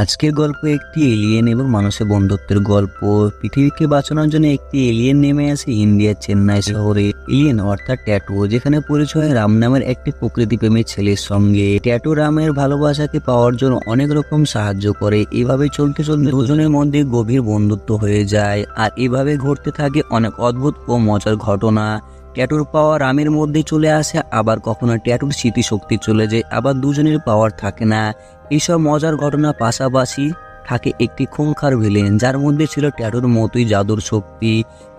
আজকের গল্প একটি এলিয়েন এবং মানুষের বন্ধুত্বের গল্প। পৃথিবীকে বাঁচানোর জন্য একটি এলিয়েন নেমে আসে ইন্ডিয়ার চেন্নাই শহরে। এলিয়েন অর্থাৎ ট্যাটু, যেখানে পরিচয় রাম নামের একটি প্রকৃতিপ্রেমী ছেলের সঙ্গে। ট্যাটু রামের ভালোবাসাকে পাওয়ার জন্য অনেক রকম সাহায্য করে। এভাবে চলতে চলতে দুজনের মধ্যে গভীর বন্ধুত্ব হয়ে যায়, আর এভাবে ঘটতে থাকে অনেক অদ্ভুত ও মজার ঘটনা। ট্যাটুর পাওয়ার রামের মধ্যে চলে আসে, আবার কখনো ট্যাটুর স্মৃতিশক্তি চলে যায়, আবার দুজনের পাওয়ার থাকে না। এইসব মজার ঘটনা পাশাপাশি থাকে একটি খুঙ্খার ভিলেন, যার মধ্যে ছিল ট্যাটুর মতোই জাদুর শক্তি।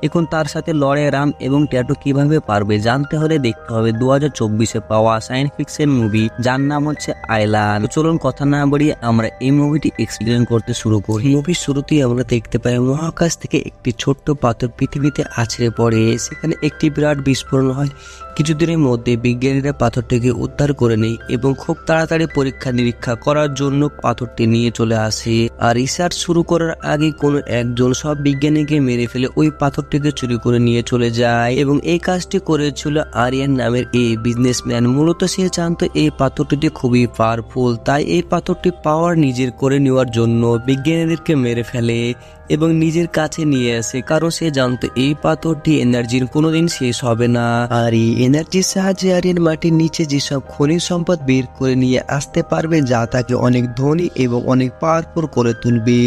এখন তার সাথে লড়ে রাম এবং ট্যাটু কিভাবে পারবে জানতে হলে দেখতে হবে 2024-এ পাওয়া সায়েন্স ফিকশন মুভি, যার নাম হচ্ছে আইল্যান্ড। চলুন কথা না বাড়িয়ে আমরা এই মুভিটি এক্সপ্লেন করতে শুরু করি। মুভির শুরুতেই আমরা দেখতে পাই মহাকাশ থেকে একটি ছোট্ট পাথর পৃথিবীতে আছড়ে পড়ে। সেখানে একটি বিরাট বিস্ফোরণ হয়। কিছুদিনের মধ্যে বিজ্ঞানীরা পাথরটিকে উদ্ধার করে নেয় এবং খুব তাড়াতাড়ি পরীক্ষা নিরীক্ষা করার জন্য পাথরটি নিয়ে চলে আসে। আর রিসার্চ শুরু করার আগে কোনো একজন সব বিজ্ঞানীকে মেরে ফেলে ওই পাথরটিকে চুরি করে নিয়ে চলে যায়। এবং এই কাজটি করেছিল আরিয়ান নামের এই বিজনেসম্যান। মূলত সে জানতো এই পাথরটি খুবই পাওয়ারফুল, তাই এই পাথরটি পাওয়ার নিজের করে নেওয়ার জন্য বিজ্ঞানীদেরকে মেরে ফেলে এবং নিজের কাছে নিয়ে আসে, কারণ সে জানতো এই পাথরটি এনার্জির কোনোদিন শেষ হবে না। আর এই এনার্জির সাহায্যে আরিয়ান মাটির নিচে যেসব খনিজ সম্পদ বের করে নিয়ে আসতে পারবে, যা তাকে অনেক ধনী এবং অনেক পাওয়ারফুল করে তুলবে।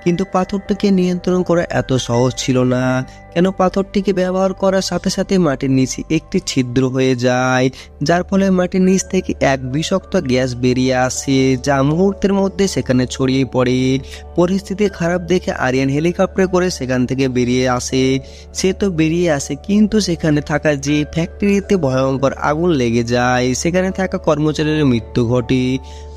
কিন্তু পাথরটিকে নিয়ন্ত্রণ করা এত সহজ ছিল না, কেন পাথরটিকে ব্যবহার করার সাথে সাথে মাটির নিচে একটি ছিদ্র হয়ে যায়, যার ফলে মাটির নিচ থেকে এক বিষাক্ত গ্যাস বেরিয়ে আসে, যা মুহূর্তের মধ্যে সেখানে ছড়িয়ে পড়ে। পরিস্থিতি খারাপ দেখে আরিয়ান হেলিকপ্টারে করে সেখান থেকে বেরিয়ে আসে। সে তো বেরিয়ে আসে, কিন্তু সেখানে থাকা যে ফ্যাক্টরিতে ভয়ঙ্কর আগুন লেগে যায়, সেখানে থাকা কর্মচারীর মৃত্যু ঘটে।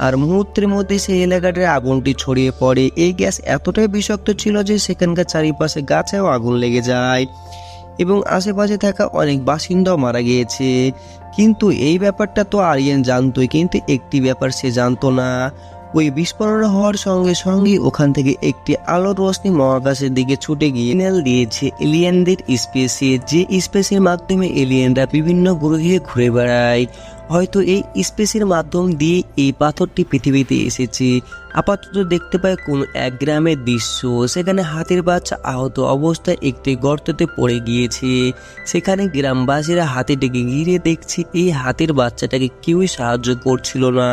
আর মুহূর্তের মধ্যে সেই এলাকাটায় আগুনটি ছড়িয়ে পড়ে। এই গ্যাস এতটাই বিষাক্ত ছিল যে সেখানকার চারিপাশে গাছেও আগুন লেগে যায় এবং আশেপাশে থাকা অনেক বাসিন্দাও মারা গিয়েছে। কিন্তু এই ব্যাপারটা তো আরিয়ান জানতোই, কিন্তু একটি ব্যাপার সে জানতো না। ওই বিস্ফোরণ হওয়ার সঙ্গে সঙ্গে ওখান থেকে একটি আলোর রোশনি মহাকাশের দিকে ছুটে গিয়ে সিগন্যাল দিয়েছে এলিয়েনদের স্পেসে, যে স্পেসের মাধ্যমে এলিয়েনরা বিভিন্ন গ্রহে ঘুরে বেড়ায়। হয়তো এই স্পেসের মাধ্যম দিয়ে এই পাথরটি পৃথিবীতে এসেছে। আপাতত দেখতে পায় কোন এক গ্রামের দৃশ্য। সেখানে হাতির বাচ্চা আহত অবস্থায় একটি গর্ততে পড়ে গিয়েছে। সেখানে গ্রামবাসীরা হাতিটিকে ঘিরে দেখছে। এই হাতির বাচ্চাটাকে কেউই সাহায্য করছিল না,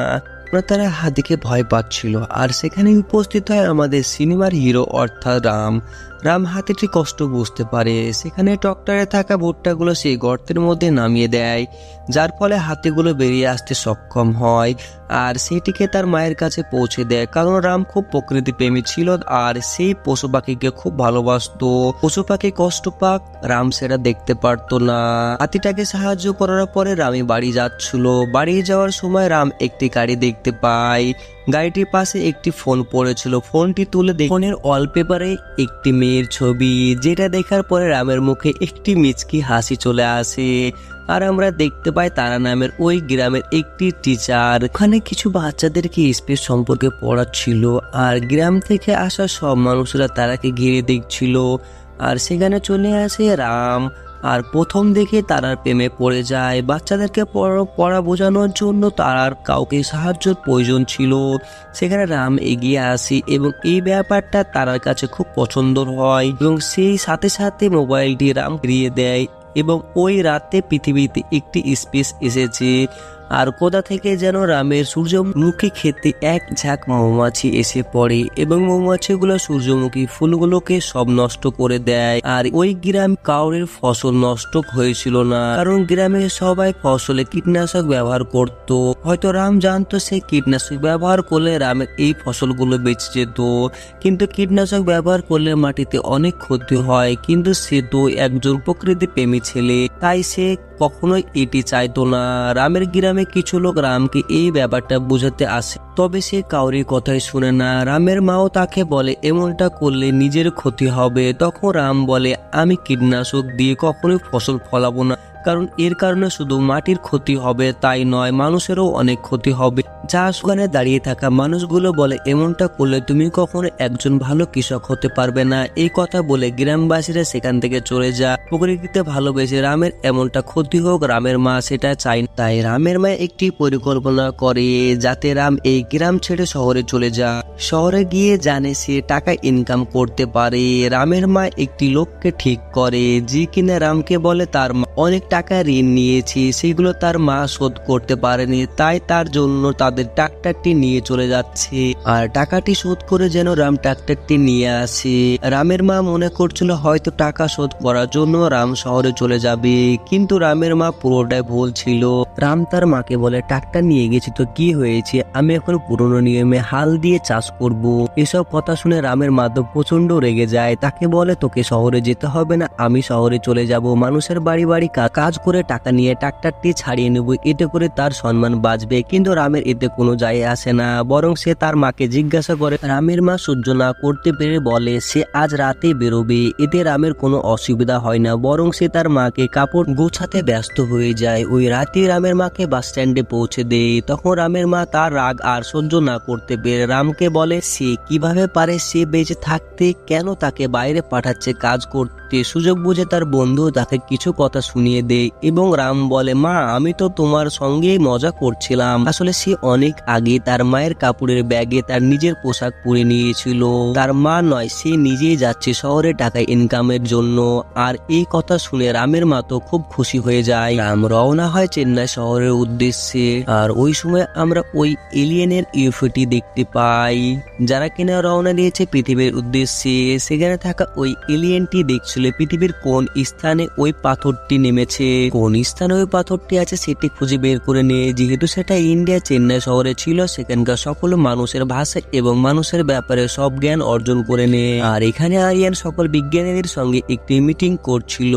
তারা হাতিকে ভয় পাচ্ছিল। আর সেখানে উপস্থিত হয় আমাদের সিনেমার হিরো অর্থাৎ রাম। হাতিটির কষ্ট বুঝতে পারে। সেখানে ট্রাক্টরে থাকা ভুট্টাগুলো সেই গর্তের মধ্যে নামিয়ে দেয়, যার ফলে হাতিগুলো বেরিয়ে আসতে সক্ষম হয়। আর সেটিকে তার মায়ের কাছে পৌঁছে দেয়, কারণ রাম খুব প্রকৃতি প্রেমী ছিল আর সেই পশু পাখিকে খুব ভালোবাসতো। পশু পাখি কষ্ট পাক, রাম সেটা দেখতে পারতো না। হাতিটাকে সাহায্য করার পরে রামি বাড়ি যাচ্ছিল। বাড়ি যাওয়ার সময় রাম একটি গাড়ি দেখতে পায়। গাড়িটির পাশে একটি ফোন পড়েছিল। ফোনটি তুলে দেখে ফোনের ওয়ালপেপারে একটি মেয়ের ছবি, যেটা দেখার পরে রামের মুখে একটি মিচকি হাসি চলে আসে। আর আমরা দেখতে পাই তারা নামের ওই গ্রামের একটি টিচার ওখানে কিছু বাচ্চাদেরকে স্পেস সম্পর্কে পড়াচ্ছিল। আর গ্রাম থেকে আসা সব মানুষরা তারাকে ঘিরে দেখছিল। আর সেখানে চলে আসে রাম। আর প্রথম দেখে তারার প্রেমে পড়ে যায়। বাচ্চাদেরকে পড়া বোঝানোর জন্য তারার কাউকে সাহায্যের প্রয়োজন ছিল। সেখানে রাম এগিয়ে আসে এবং এই ব্যাপারটা তারার কাছে খুব পছন্দ হয় এবং সেই সাথে সাথে মোবাইলটি রাম ফিরিয়ে দেয়। এবং ওই রাতে পৃথিবীতে একটি স্পেস এসেছে। আর কোথা থেকে যেন রামের সূর্যমুখী ক্ষেতে এক ঝাঁক মৌমাছি এসে পড়ে এবং মৌমাছিগুলো সূর্যমুখী ফুলগুলোকে সব নষ্ট করে দেয়। আর ওই গ্রাম কাউরের ফসল নষ্ট হয়েছিল না, কারণ গ্রামের সবাই ফসলে কীটনাশক ব্যবহার করত। হয়তো রাম জানতো সে কীটনাশক ব্যবহার করলে রামের এই ফসলগুলো বেঁচে যেত, কিন্তু কীটনাশক ব্যবহার করলে মাটিতে অনেক ক্ষতি হয়। কিন্তু সে তো একজন প্রকৃতি প্রেমী ছেলে, তাই সে কখনোই এটি চাইতো না। রামের গ্রামে কিছু লোক রামকে এই ব্যাপারটা বোঝাতে আসে, তবে সে কাউরি কথাই শুনে না। রামের মাও তাকে বলে এমনটা করলে নিজের ক্ষতি হবে। তখন রাম বলে আমি কীটনাশক দিয়ে কখনোই ফসল ফলাবো না, কারণ এর কারণে শুধু মাটির ক্ষতি হবে তাই নয়, মানুষেরও অনেক ক্ষতি হবে। যা সেখানে দাঁড়িয়ে থাকা মানুষগুলো বলে, এমনটা করলে তুমি কখনো একজন ভালো কৃষক হতে পারবে না। এই কথা বলে গ্রামবাসীরা সেখান থেকে চলে যায়। প্রকৃতিতে ভালোবেসে রামের এমনটা ক্ষতি হোক, রামের মা সেটা চায় না। তাই রামের মা একটি পরিকল্পনা করে যাতে রাম এই গ্রাম ছেড়ে শহরে চলে যায়। শহরে গিয়ে জানে সে টাকা ইনকাম করতে পারে। রামের মা একটি লোককে ঠিক করে যে কিনা রামকে বলে তার মা অনেক টাকা ঋণ নিয়েছে, সেগুলো তার মা শোধ করতে পারেনি, তাই তার জন্য তাদের ট্রাক্টরটি নিয়ে চলে যাচ্ছে। আর টাকাটি শোধ করে যেন রাম ট্রাক্টরটি নিয়ে আসে। রামের মা মনে করছিল হয়তো টাকা শোধ করার জন্য রাম শহরে চলে যাবে, কিন্তু রামের মা পুরোটাই ভুল ছিল। রাম তার মাকে বলে, ট্রাক্টর নিয়ে গেছি তো কি হয়েছে, আমি এখন পুরনো নিয়মে হাল দিয়ে চাষ করব। এসব কথা শুনে রামের মা তো প্রচন্ড রেগে যায়। তাকে বলে, তোকে শহরে যেতে হবে না, আমি শহরে চলে যাব, মানুষের বাড়ি বাড়ি কাজ করে টাকা নিয়ে ট্রাক্টরটি ছাড়িয়ে নেব, এতে করে তার সম্মান বাঁচবে। কিন্তু রামের এতে কোনো যায় আসে না, বরং সে তার মাকে জিজ্ঞাসা করে। রামের মা সহ্য না করতে পেরে বলে সে আজ রাতে বেরোবে। এতে রামের কোনো অসুবিধা হয় না, বরং সে তার মাকে কাপড় গোছাতে ব্যস্ত হয়ে যায়। ওই রাতে রামের মাকে বাস স্ট্যান্ডে পৌঁছে দেয়। তখন রামের মা তার রাগ আর সহ্য না করতে পেরে রামকে বলে সে কিভাবে পারে সে বেঁচে থাকতে, কেন তাকে বাইরে পাঠাচ্ছে কাজ করতে। সুযোগ বুঝে তার বন্ধু তাকে কিছু কথা শুনিয়ে দেয় এবং রাম বলে, মা আমি তো তোমার সঙ্গেই মজা করছিলাম। আসলে সে অনেক আগে তার মায়ের কাপড়ের ব্যাগে তার নিজের পোশাক পরে নিয়েছিল। তার মা নয়, সে নিজেই যাচ্ছে শহরে টাকা ইনকামের জন্য। আর এই কথা শুনে রামের মা তো খুব খুশি হয়ে যায়। রাম রওনা হয় চেন্নাই শহরের উদ্দেশ্যে। আর ওই সময় আমরা ওই এলিয়েনের ইউএফওটি দেখতে পাই যারা কিনা রওনা দিয়েছে পৃথিবীর উদ্দেশ্যে। সেখানে থাকা ওই এলিয়েনটি দেখছিল পৃথিবীর কোন স্থানে ওই পাথরটি নেমেছে, কোন স্থানে ওই পাথরটি আছে সেটি খুঁজে বের করে নিয়ে, যেহেতু সেটা ইন্ডিয়া চেন্নাই শহরে ছিল, সেখানকার সকল মানুষের ভাষা এবং মানুষের ব্যাপারে সব জ্ঞান অর্জন করে নেয়। আর এখানে আরিয়ান সকল বিজ্ঞানীদের সঙ্গে একটি মিটিং করছিল।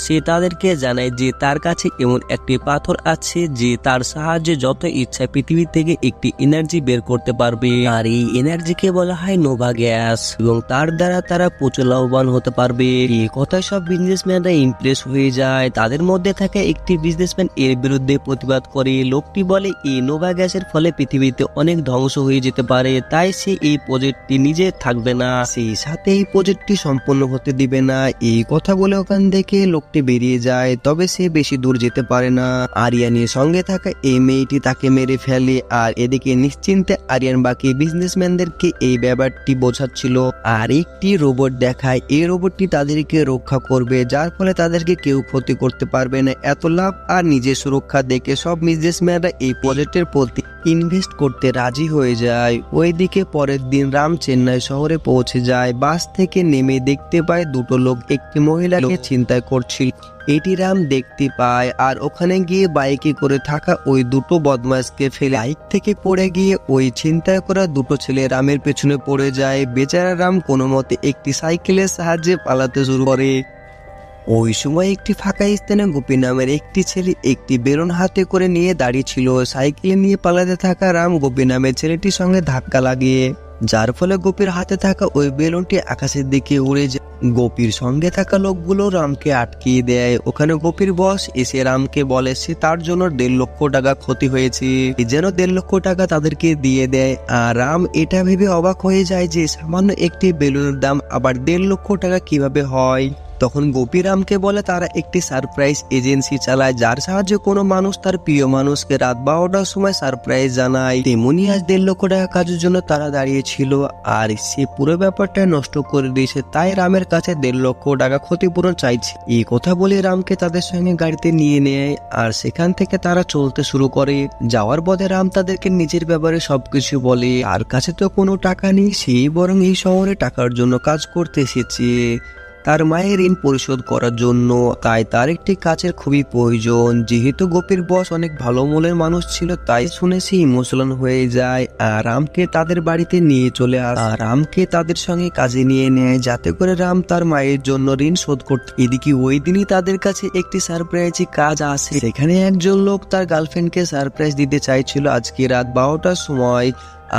সে তাদেরকে জানায় যে তার কাছে এমন একটি পাথর আছে যে তার সাহায্যে যত ইচ্ছা পৃথিবী থেকে একটি এনার্জি বের করতে পারবে। আর এই এনার্জিকে বলা হয় নোভা গ্যাস এবং তার দ্বারা তারা প্রচুর লাভবান হতে পারবে। এই কথায় সব বিজনেসম্যানরা ইমপ্রেস হয়ে যায়। তাদের মধ্যে থাকা একটি বিজনেসম্যান এর বিরুদ্ধে প্রতিবাদ করে। লোকটি বলে এই নোভা গ্যাসের ফলে পৃথিবীতে অনেক ধ্বংস হয়ে যেতে পারে, তাই সে এই প্রজেক্টটি নিজে থাকবে না, সেই সাথে এই প্রজেক্টটি সম্পূর্ণ হতে দিবে না। এই কথা বলে ওখান থেকে লোকটি বেরিয়ে যায়। তবে সে বেশি দূর যেতে পারে না। আরিয়ানের সঙ্গে থাকা এই মেয়েটি তাকে মেরে ফেলে। আর এদিকে নিশ্চিন্তে আরিয়ান বাকি বিজনেসম্যানদেরকে এই ব্যাপারটি বোঝাচ্ছিল। আর একটি রোবট দেখায়, এই রোবটটি তাদেরকে রক্ষা করবে, যার ফলে তাদেরকে কেউ ক্ষতি করতে পারবে না। এত লাভ আর নিজের সুরক্ষা দেখে সব বিজনেসম্যানরা এই প্রজেক্টের প্রতি ইনভেস্ট করতে রাজি হয়ে যায়। ওইদিকে পরের দিন রাম চেন্নাই শহরে পৌঁছে যায়। বাস থেকে নেমে দেখতে পায় দুটো লোক একটি মহিলাকে ছিনতাই করছিল। এটি রাম দেখতে পায় আর ওখানে গিয়ে বাইকে করে থাকা ওই দুটো বদমাশকে ফেলে বাইক থেকে পড়ে গিয়ে ওই ছিনতাই করা দুটো ছেলে রামের পেছনে পড়ে যায়। বেচারা রাম কোনো মতে একটি সাইকেলের সাহায্যে পালাতে শুরু করে। ওই সময় একটি ফাঁকা স্থানে গোপী নামের একটি ছেলে একটি বেলুন হাতে করে নিয়ে দাঁড়িয়ে ছিল। সাইকেলে নিয়ে পালাতে থাকা রাম গোপী নামের ছেলেটির সঙ্গে ধাক্কা লাগিয়ে, যার ফলে গোপীর হাতে থাকা ওই বেলুনটি আকাশের দিকে উড়ে যায়। গোপীর সঙ্গে থাকা লোকগুলো রামকে আটকিয়ে দেয়। ওখানে গোপীর বস এসে রামকে বলে সে তার জন্য 1.5 লক্ষ টাকা ক্ষতি হয়েছে, যেন 1.5 লক্ষ টাকা তাদেরকে দিয়ে দেয়। আর রাম এটা ভেবে অবাক হয়ে যায় যে সামান্য একটি বেলুনের দাম আবার 1.5 লক্ষ টাকা কিভাবে হয়। তখন গোপী রামকে বলে তারা একটি সারপ্রাইজ এজেন্সি চালায়, যার সাহায্যে কোনো মানুষ তার প্রিয় মানুষকে রাত 12টার সময় সারপ্রাইজ জানায়। তেমনি আজ 1.5 লক্ষ টাকা কাজের জন্য তারা দাঁড়িয়েছিল আর সে পুরো ব্যাপারটা নষ্ট করে দিয়েছে, তাই রামের কাছে 1.5 লক্ষ টাকা ক্ষতিপূরণ চাইছে। এই কথা বলে রামকে তাদের সঙ্গে গাড়িতে নিয়ে নেয় আর সেখান থেকে তারা চলতে শুরু করে। যাওয়ার পথে রাম তাদেরকে নিজের ব্যাপারে সবকিছু বলে। আর কাছে তো কোনো টাকা নেই, সেই বরং এই শহরে টাকার জন্য কাজ করতে এসেছে তার মায়ের ঋণ পরিশোধ করার জন্য, তাই তার একটি কাজের খুবই প্রয়োজন। যেহেতু গোপীর বস অনেক ভালো মনের মানুষ ছিল, তাই শুনে সে ইমোশনাল হয়ে যায় আর রামকে তাদের বাড়িতে নিয়ে চলে আসে আর রামকে তাদের সঙ্গে কাজে নিয়ে নেয়, যাতে করে রাম তার মায়ের জন্য ঋণ শোধ করতে। এদিকে ওই দিনই তাদের কাছে একটি সারপ্রাইজি কাজ আসে। সেখানে একজন লোক তার গার্লফ্রেন্ডকে সারপ্রাইজ দিতে চাইছিল আজকে রাত 12টার সময়।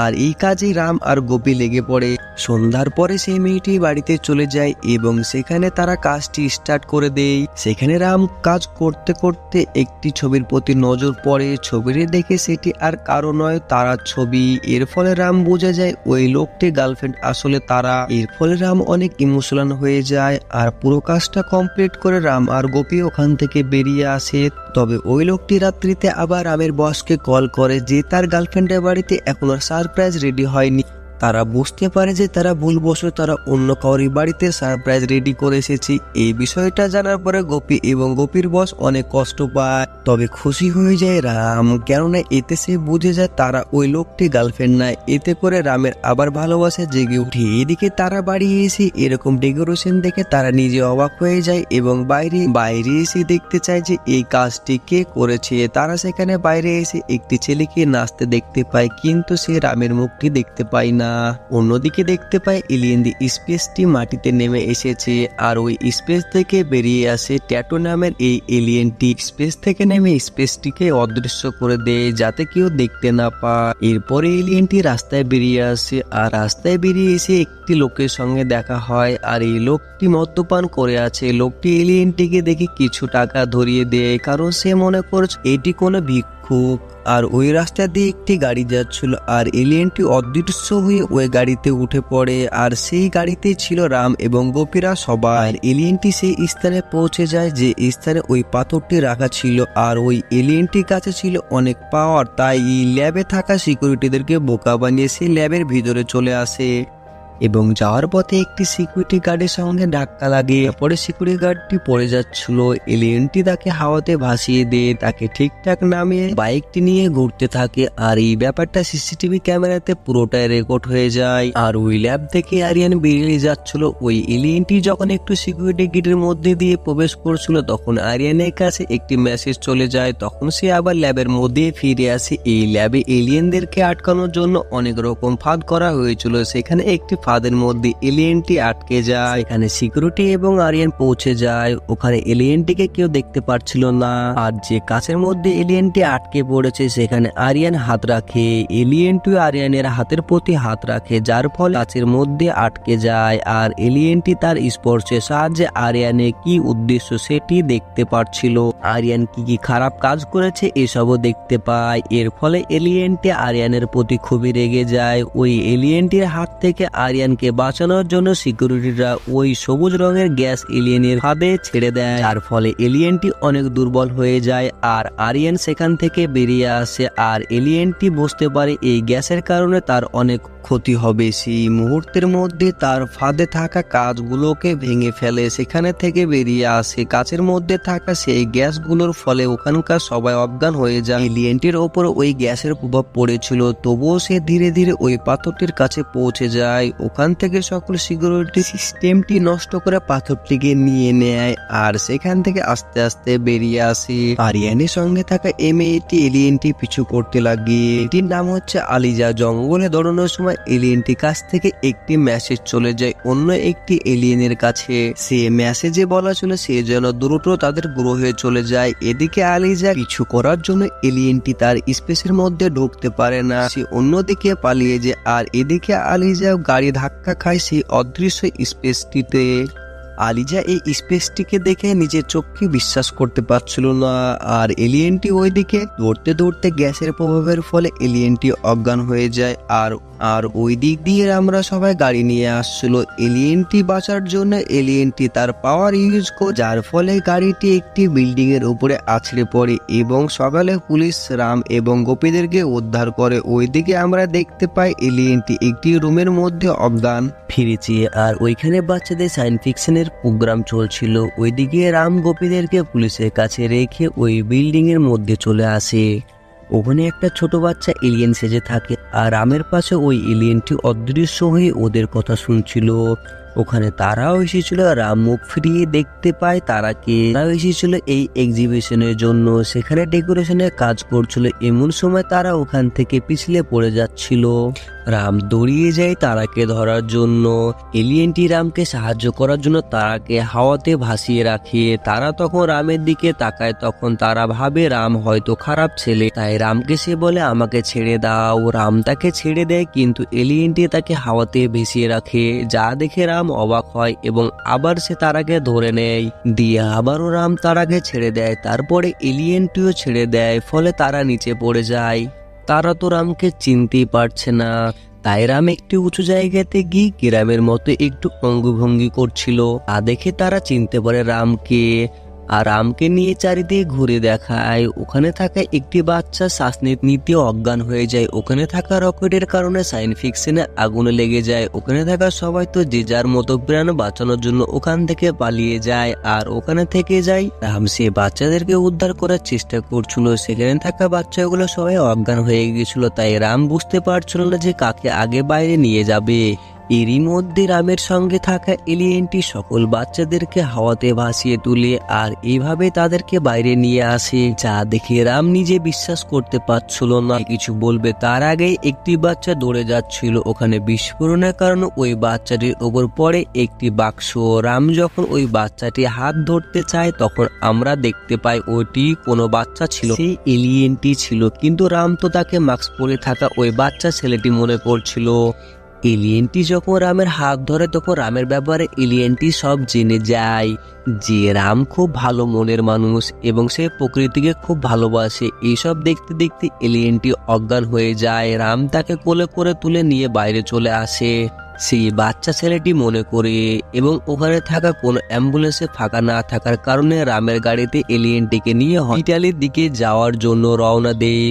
আর এই কাজে রাম আর গোপী লেগে পড়ে। সন্ধ্যার পরে সেই মেয়েটি বাড়িতে চলে যায় এবং সেখানে তারা কাজটি স্টার্ট করে দেয়। সেখানে রাম কাজ করতে করতে একটি ছবির প্রতি নজর পড়ে। ছবিটি দেখে সেটি আর কারো নয়, তারার ছবি। এর ফলে রাম বুঝে যায় ওই লোকটি গার্লফ্রেন্ড আসলে তারা। এর ফলে রাম অনেক ইমোশনাল হয়ে যায় আর পুরো কাজটা কমপ্লিট করে রাম আর গোপী ওখান থেকে বেরিয়ে আসে। তবে ওই লোকটি রাত্রিতে আবার রামের বসকে কল করে যে তার গার্লফ্রেন্ডের বাড়িতে এখনো সারপ্রাইজ রেডি হয়নি। তারা বুঝতে পারে যে তারা ভুলবশত তারা অন্য কাউরি বাড়িতে সারপ্রাইজ রেডি করে এসেছে। এই বিষয়টা জানার পরে গোপী এবং গোপীর বস অনেক কষ্ট পায়, তবে খুশি হয়ে যায় রাম, কেননা এতে সে বুঝে যায় তারা ওই লোকটি গার্লফ্রেন্ড নয়। এতে করে রামের আবার ভালোবাসা জেগে উঠে। এদিকে তারা বাড়ি এসে এরকম ডেকোরেশন দেখে তারা নিজে অবাক হয়ে যায় এবং বাইরে এসে দেখতে চায় যে এই কাজটি কে করেছে। তারা সেখানে বাইরে এসে একটি ছেলেকে নাচতে দেখতে পায়, কিন্তু সে রামের মুখটি দেখতে পায় না। অন্যদিকে দেখতে পায় এলিয়েন দি স্পেসটি মাটিতে নেমে এসেছে আর ওই স্পেস থেকে বেরিয়ে আসে ট্যাটু নামের এই এলিয়েনটি। স্পেস থেকে নেমে স্পেসটিকে অদৃশ্য করে দেয় যাতে কেউ দেখতে না পায়। এরপরে এলিয়েনটি রাস্তায় বেরিয়ে আসে আর রাস্তায় বেরিয়ে এসে একটি লোকের সঙ্গে দেখা হয় আর এই লোকটি মদ্যপান করে আছে। লোকটি এলিয়েনটিকে দেখে কিছু টাকা ধরিয়ে দেয়, কারণ সে মনে করছে এটি কোনো ভিক্ষুক। আর ওই রাস্তা দিয়ে একটি গাড়ি যাচ্ছিল আর এলিয়েনটি অদৃশ্য হয়ে ওই গাড়িতে উঠে পড়ে আর সেই গাড়িতে ছিল রাম এবং গোপীরা সবাই। এলিয়েনটি সেই স্থানে পৌঁছে যায় যে স্থানে ওই পাথরটি রাখা ছিল আর ওই এলিয়েনটির কাছে ছিল অনেক পাওয়ার, তাই এই ল্যাবে থাকা সিকিউরিটিদেরকে বোকা বানিয়ে সেই ল্যাবের ভিতরে চলে আসে এবং যাওয়ার পথে একটি সিকিউরিটি গার্ডের সঙ্গে ধাক্কা লাগে। পরে সিকিউরিটি গার্ডটি পড়ে যাচ্ছিল, এলিয়েনটি তাকে হাওয়াতে ভাসিয়ে দিয়ে তাকে ঠিকঠাক নামিয়ে বাইকটি নিয়ে ঘুরতে থাকে আর এই ব্যাপারটা সিসিটিভি ক্যামেরাতে পুরোটাই রেকর্ড হয়ে যায়। আর ওই ল্যাব থেকে আরিয়ান বেরিয়ে যাচ্ছিল। ওই এলিয়েনটি যখন একটু সিকিউরিটি গেটের মধ্যে দিয়ে প্রবেশ করছিল তখন আরিয়ানের কাছে একটি মেসেজ চলে যায়। তখন সে আবার ল্যাবের মধ্যে ফিরে আসে। এই ল্যাবে এলিয়েনদেরকে আটকানোর জন্য অনেক রকম ফাঁদ করা হয়েছিল। সেখানে একটি ফাঁদের মধ্যে এলিয়েনটি আটকে যায়। এখানে সিকিউরিটি এবং আরিয়ান পৌঁছে যায়। ওখানে এলিয়েনটিকে কেউ দেখতে পাচ্ছিল না আর যে কাছের মধ্যে এলিয়েনটি আটকে পড়েছে সেখানে আরিয়ান হাত রাখে। এলিয়েনটি আরিয়ানের হাতের প্রতি হাত রাখে, যার ফলে কাছের মধ্যে আটকে যায় আর এলিয়েনটি তার স্পর্শের সাহায্যে আরিয়ানের কি উদ্দেশ্য সেটি দেখতে পারছিল। আরিয়ান কি খারাপ কাজ করেছে এসবও দেখতে পায়। এর ফলে এলিয়েনটি আরিয়ানের প্রতি খুবই রেগে যায়। ওই এলিয়েনটির হাত থেকে আরিয়ানকে বাঁচানোর জন্য সিকিউরিটিরা ওই সবুজ রঙের গ্যাস এলিয়েনের ফাঁদে ছেড়ে দেয়, যার ফলে এলিয়েনটি অনেক দুর্বল হয়ে যায় আর আরিয়ান সেখান থেকে বেরিয়ে আসে। আর এলিয়েনটি বুঝতে পারে এই গ্যাসের কারণে তার অনেক ক্ষতি হবে। সেই মুহূর্তের মধ্যে তার ফাঁদে থাকা কাঁচগুলোকে ভেঙে ফেলে, সেখানে থেকে বেরিয়ে আসে। কাঁচের মধ্যে থাকা সেই গ্যাসগুলোর ফলে ওখানকার সবাই অজ্ঞান হয়ে যায়। এলিয়েনটির ওপর ওই গ্যাসের প্রভাব পড়েছিল, তবুও সে ধীরে ধীরে ওই পাথরটির কাছে পৌঁছে যায়। ওখান থেকে সকল সিকিউরিটি সিস্টেমটি নষ্ট করে পাথরটিকে নিয়ে নেয় আর সেখান থেকে আস্তে আস্তে বেরিয়ে আসে। আরিয়ানের সঙ্গে থাকা মেয়েটি এলিয়েনটি পিছু করতে লাগে। এটির নাম হচ্ছে আলিজা। জঙ্গলে দৌড়ানোর সময় এলিয়েনটির কাছ থেকে একটি মেসেজ চলে যায় অন্য একটি এলিয়েনের কাছে। সে মেসেজে বলা ছিল সে যেন দ্রুত তাদের গ্রহে চলে যায়। এদিকে আলিজা কিছু করার জন্য এলিয়েনটি তার স্পেসের মধ্যে ঢুকতে পারে না, সে অন্যদিকে পালিয়ে যায়। আর এদিকে আলিজা গাড়ি ধাক্কা খায় সেই অদৃশ্য স্পেসটিতে। আলিজা এই স্পেসটিকে দেখে নিজের চোখকে বিশ্বাস করতে পারছিল না আর এলিয়েনটি ওইদিকে দৌড়তে দৌড়তে গ্যাসের প্রভাবের ফলে এলিয়েনটি অজ্ঞান হয়ে যায়। আর ওই দিক দিয়ে আমরা সবাই গাড়ি নিয়ে আসছিল এলিয়েনটি বাঁচার জন্য। এলিয়েনটি তার পাওয়ার ইউজ করে, যার ফলে গাড়িটি একটি বিল্ডিং এর উপরে আছড়ে পড়ে এবং সকালে পুলিশ রাম এবং গোপীদেরকে উদ্ধার করে। ওইদিকে আমরা দেখতে পাই এলিয়েনটি একটি রুমের মধ্যে অজ্ঞান ফিরেছে আর ওইখানে বাচ্চাদের সায়েন্স ফিকশনের প্রোগ্রাম চলছিল। ওইদিকে রাম গোপীদেরকে পুলিশের কাছে রেখে ওই বিল্ডিং এর মধ্যে চলে আসে। ওখানে একটা ছোট বাচ্চা এলিয়েন সেজে থাকে আর রামের পাশে ওই এলিয়েনটি অদৃশ্য হয়ে ওদের কথা শুনছিল। ওখানে তারাও এসেছিল। রাম মুখ ফিরিয়ে দেখতে পায় তারাও এসেছিল এই এক্সিবিশনের জন্য, সেখানে ডেকোরেশনের কাজ করছিল। এমন সময় তারা ওখান থেকে পিছলে পড়ে যাচ্ছিল। রাম দৌড়িয়ে যায় তারাকে ধরার জন্য। এলিয়েনটি রামকে সাহায্য করার জন্য তারাকে হাওয়াতে ভাসিয়ে রাখে। তারা তখন রামের দিকে তাকায়, তখন তারা ভাবে রাম হয়তো খারাপ ছেলে, তাই রামকে সে বলে আমাকে ছেড়ে দাও। রাম তাকে ছেড়ে দেয়, কিন্তু এলিয়েনটি তাকে হাওয়াতে ভেসিয়ে রাখে, যা দেখে রাম অবাক হয় এবং আবার সে তারাকে ধরে নেয়। দিয়ে আবারও রাম তারাকে ছেড়ে দেয়, তারপরে এলিয়েনটিও ছেড়ে দেয়, ফলে তারা নিচে পড়ে যায়। তারা তো রামকে চিনতেই পারছে না, তাই রাম একটি উঁচু জায়গাতে গিয়ে গ্রামের মতো একটু অঙ্গভঙ্গি করছিল। তা দেখে তারা চিনতে পারে রামকে, আর রামকে নিয়ে চারিদিকে ঘুরে দেখায়। ওখানে থাকা একটি বাচ্চা শ্বাস নিতে অজ্ঞান হয়ে যায়। ওখানে থাকা রকেটের কারণে সায়েন্স ফিকশনে আগুনে লেগে যায়। ওখানে থাকা সবাই তো যে যার মতো প্রাণ বাঁচানোর জন্য ওখান থেকে পালিয়ে যায়, আর ওখানে থেকে যায়। রাম সে বাচ্চাদেরকে উদ্ধার করার চেষ্টা করছিল। সেখানে থাকা বাচ্চাগুলো সবাই অজ্ঞান হয়ে গিয়েছিল, তাই রাম বুঝতে পারছিল না যে কাকে আগে বাইরে নিয়ে যাবে। এরই মধ্যে রামের সঙ্গে থাকা এলিয়েনটি সকল বাচ্চাদেরকে হাওয়াতে ভাসিয়ে তুলে আর এইভাবে তাদেরকে বাইরে নিয়ে আসে, যা দেখে রাম নিজে বিশ্বাস করতে পারছিল না। কিছু বলবে তার আগেই একটি বাচ্চা দৌড়ে যাচ্ছিল। ওখানে বিস্ফোরণের কারণে ওই বাচ্চাটির ওপর পড়ে একটি বাক্স। রাম যখন ওই বাচ্চাটি হাত ধরতে চায়, তখন আমরা দেখতে পাই ওটি কোনো বাচ্চা ছিল, সেই এলিয়েনটি ছিল। কিন্তু রাম তো তাকে মাস্ক পরে থাকা ওই বাচ্চা ছেলেটি মনে করছিল। এলিয়েনটি যখন রামের হাত ধরে, তখন রামের ব্যাপারে এলিয়েনটি সব জেনে যায়, যে রাম খুব ভালো মনের মানুষ এবং সে প্রকৃতিকে খুব ভালোবাসে। এইসব দেখতে দেখতে এলিয়েনটি অজ্ঞান হয়ে যায়। রাম তাকে কোলে করে তুলে নিয়ে বাইরে চলে আসে, সেই বাচ্চা ছেলেটি মনে করে, এবং ওখানে থাকা কোনো অ্যাম্বুলেন্সে ফাঁকা না থাকার কারণে রামের গাড়িতে এলিয়েনটিকে নিয়ে হসপিটালের দিকে যাওয়ার জন্য রওনা দেয়।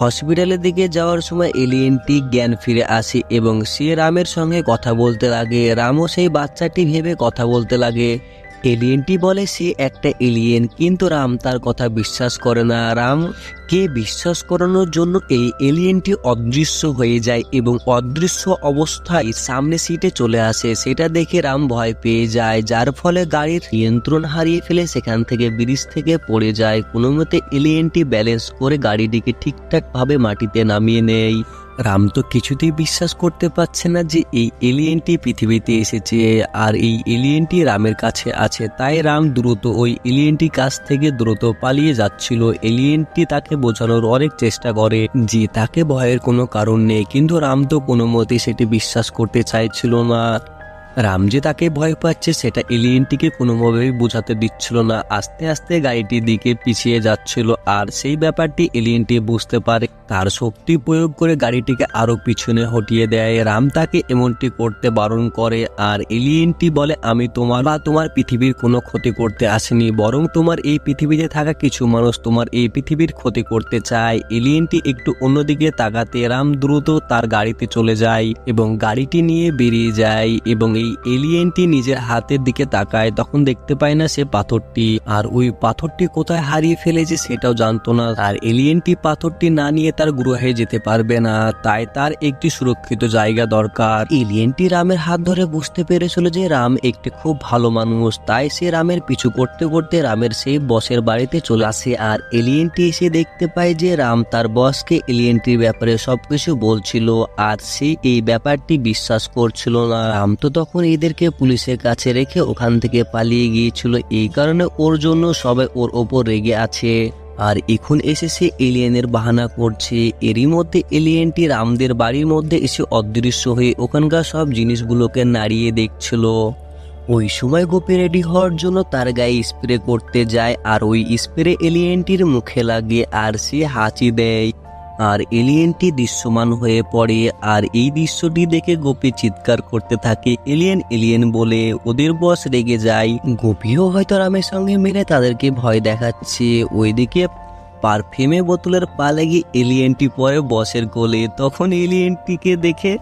হসপিটালের দিকে যাওয়ার সময় এলিয়েনটি জ্ঞান ফিরে আসে এবং সে রামের সঙ্গে কথা বলতে লাগে। রামও সেই বাচ্চাটি ভেবে কথা বলতে লাগে। এলিয়েনটি বলে সে একটা এলিয়েন, কিন্তু রাম তার কথা বিশ্বাস করে না। রামকে বিশ্বাস করানোর জন্য এই এলিয়েনটি অদৃশ্য হয়ে যায় এবং অদৃশ্য অবস্থায় সামনে সিটে চলে আসে। সেটা দেখে রাম ভয় পেয়ে যায়, যার ফলে গাড়ির নিয়ন্ত্রণ হারিয়ে ফেলে সেখান থেকে ব্রিজ থেকে পড়ে যায়। কোনো মতে এলিয়েনটি ব্যালেন্স করে গাড়িটিকে ঠিকঠাক ভাবে মাটিতে নামিয়ে নেয়। রাম তো কিছুতেই বিশ্বাস করতে পারছে না যে এই এলিয়েনটি পৃথিবীতে এসেছে আর এই এলিয়েনটি রামের কাছে আছে। তাই রাম দ্রুত ওই এলিয়েনটির কাছ থেকে দ্রুত পালিয়ে যাচ্ছিল। এলিয়েনটি তাকে বোঝানোর অনেক চেষ্টা করে যে তাকে ভয়ের কোনো কারণ নেই, কিন্তু রাম তো কোনো মতেই সেটি বিশ্বাস করতে চাইছিল না। রাম যে তাকে ভয় পাচ্ছে সেটা এলিয়েনটিকে কোনোভাবেই বোঝাতে দিচ্ছিল না। আস্তে আস্তে গাড়িটির দিকে পিছিয়ে যাচ্ছিল, আর সেই ব্যাপারটি এলিয়েনটি বুঝতে পারে। তার শক্তি প্রয়োগ করে গাড়িটিকে আরো পিছনে হটিয়ে দেয়। রাম তাকে এমনটি করতে বারণ করে, আর এলিয়েনটি বলে আমি তোমার বা তোমার পৃথিবীর কোনো ক্ষতি করতে আসেনি, বরং তোমার এই পৃথিবীতে থাকা কিছু মানুষ তোমার এই পৃথিবীর ক্ষতি করতে চায়। এলিয়েনটি একটু অন্যদিকে তাকাতে রাম দ্রুত তার গাড়িতে চলে যায় এবং গাড়িটি নিয়ে বেরিয়ে যায়। এবং এই এলিয়েনটি নিজের হাতের দিকে তাকায়, তখন দেখতে পায় না সে পাথরটি, আর ওই পাথরটি কোথায় হারিয়ে ফেলেছে সেটাও জানতো না। আর এলিয়েনটি পাথরটি না নিয়ে তার গ্রহে যেতে পারবে না, তাই তার একটি সুরক্ষিত জায়গা দরকার। এলিয়েনটি রামের হাত ধরে বুঝতে পেরেছিল যে রাম একটি খুব ভালো মানুষ, তাই সে রামের পিছু করতে করতে রামের সেই বসের বাড়িতে চলে আসে। আর এলিয়েনটি এসে দেখতে পায় যে রাম তার বসকে এলিয়েনটির ব্যাপারে সবকিছু বলছিল, আর সে এই ব্যাপারটি বিশ্বাস করছিল না। রাম তো তখন এদেরকে পুলিশের কাছে রেখে ওখান থেকে পালিয়ে গিয়েছিল, এই কারণে ওর জন্য সবাই ওর ওপর রেগে আছে। আর এখন এসে সে এলিয়েনের বাহানা করছে। এরই মধ্যে এলিয়েনটি রামদের বাড়ির মধ্যে এসে অদৃশ্য হয়ে ওখানকার সব জিনিসগুলোকে নাড়িয়ে দেখছিল। ওই সময় গোপী রেডি হওয়ার জন্য তার গায়ে স্প্রে করতে যায়, আর ওই স্প্রে এলিয়েনটির মুখে লাগে আর সে হাঁচি দেয়, আর এলিয়েনটি দৃশ্যমান হয়ে পড়ে। আর এই দৃশ্যটি দেখে গোপী চিৎকার করতে থাকে এলিয়েন এলিয়েন বলে। ওদের বস রেগে যায়। গোপীও হয়তো রামের সঙ্গে মিলে তাদেরকে ভয় দেখাচ্ছে। ওইদিকে পারফিউমে বোতলের পা লেগে এলিয়েনটি পরে বসের কোলে। তখন এলিয়েনটিকে দেখে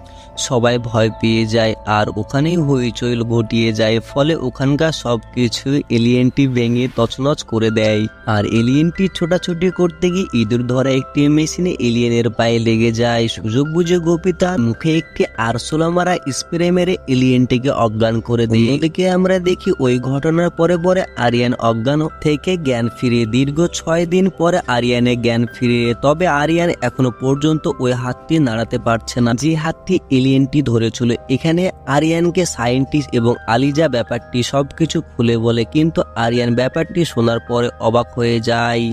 সবাই ভয় পেয়ে যায় আর ওখানেই হইচই ঘটিয়ে যায়। ফলে ওখানকার সবকিছু এলিয়েনটি ভেঙে তছনছ করে দেয়। আর এলিয়েনটি ছোটাছুটি করতে গিয়ে ইঁদুর ধরা একটি মেশিনে এলিয়েনের পায়ে লেগে যায়। সুযোগ বুঝে গোপী তার মুখে একটি আরশোলা মারা স্প্রে মেরে এলিয়েনটিকে অজ্ঞান করে দেয়। এদিকে আমরা দেখি ওই ঘটনার পরে পরে আরিয়ান অজ্ঞান থেকে জ্ঞান ফিরে। দীর্ঘ 6 দিন পরে আরিয়ানের জ্ঞান ফিরে। তবে আরিয়ান এখনো পর্যন্ত ওই হাতটি নাড়াতে পারছে না যে হাতটি এলিয়েনটি ধরেছিল। এখানে আরিয়ানকে সায়েন্টিস্ট এবং আলিজা ব্যাপারটি সবকিছু খুলে বলে, কিন্তু আরিয়ান ব্যাপারটি শোনার পরে অবাক হয়ে যায়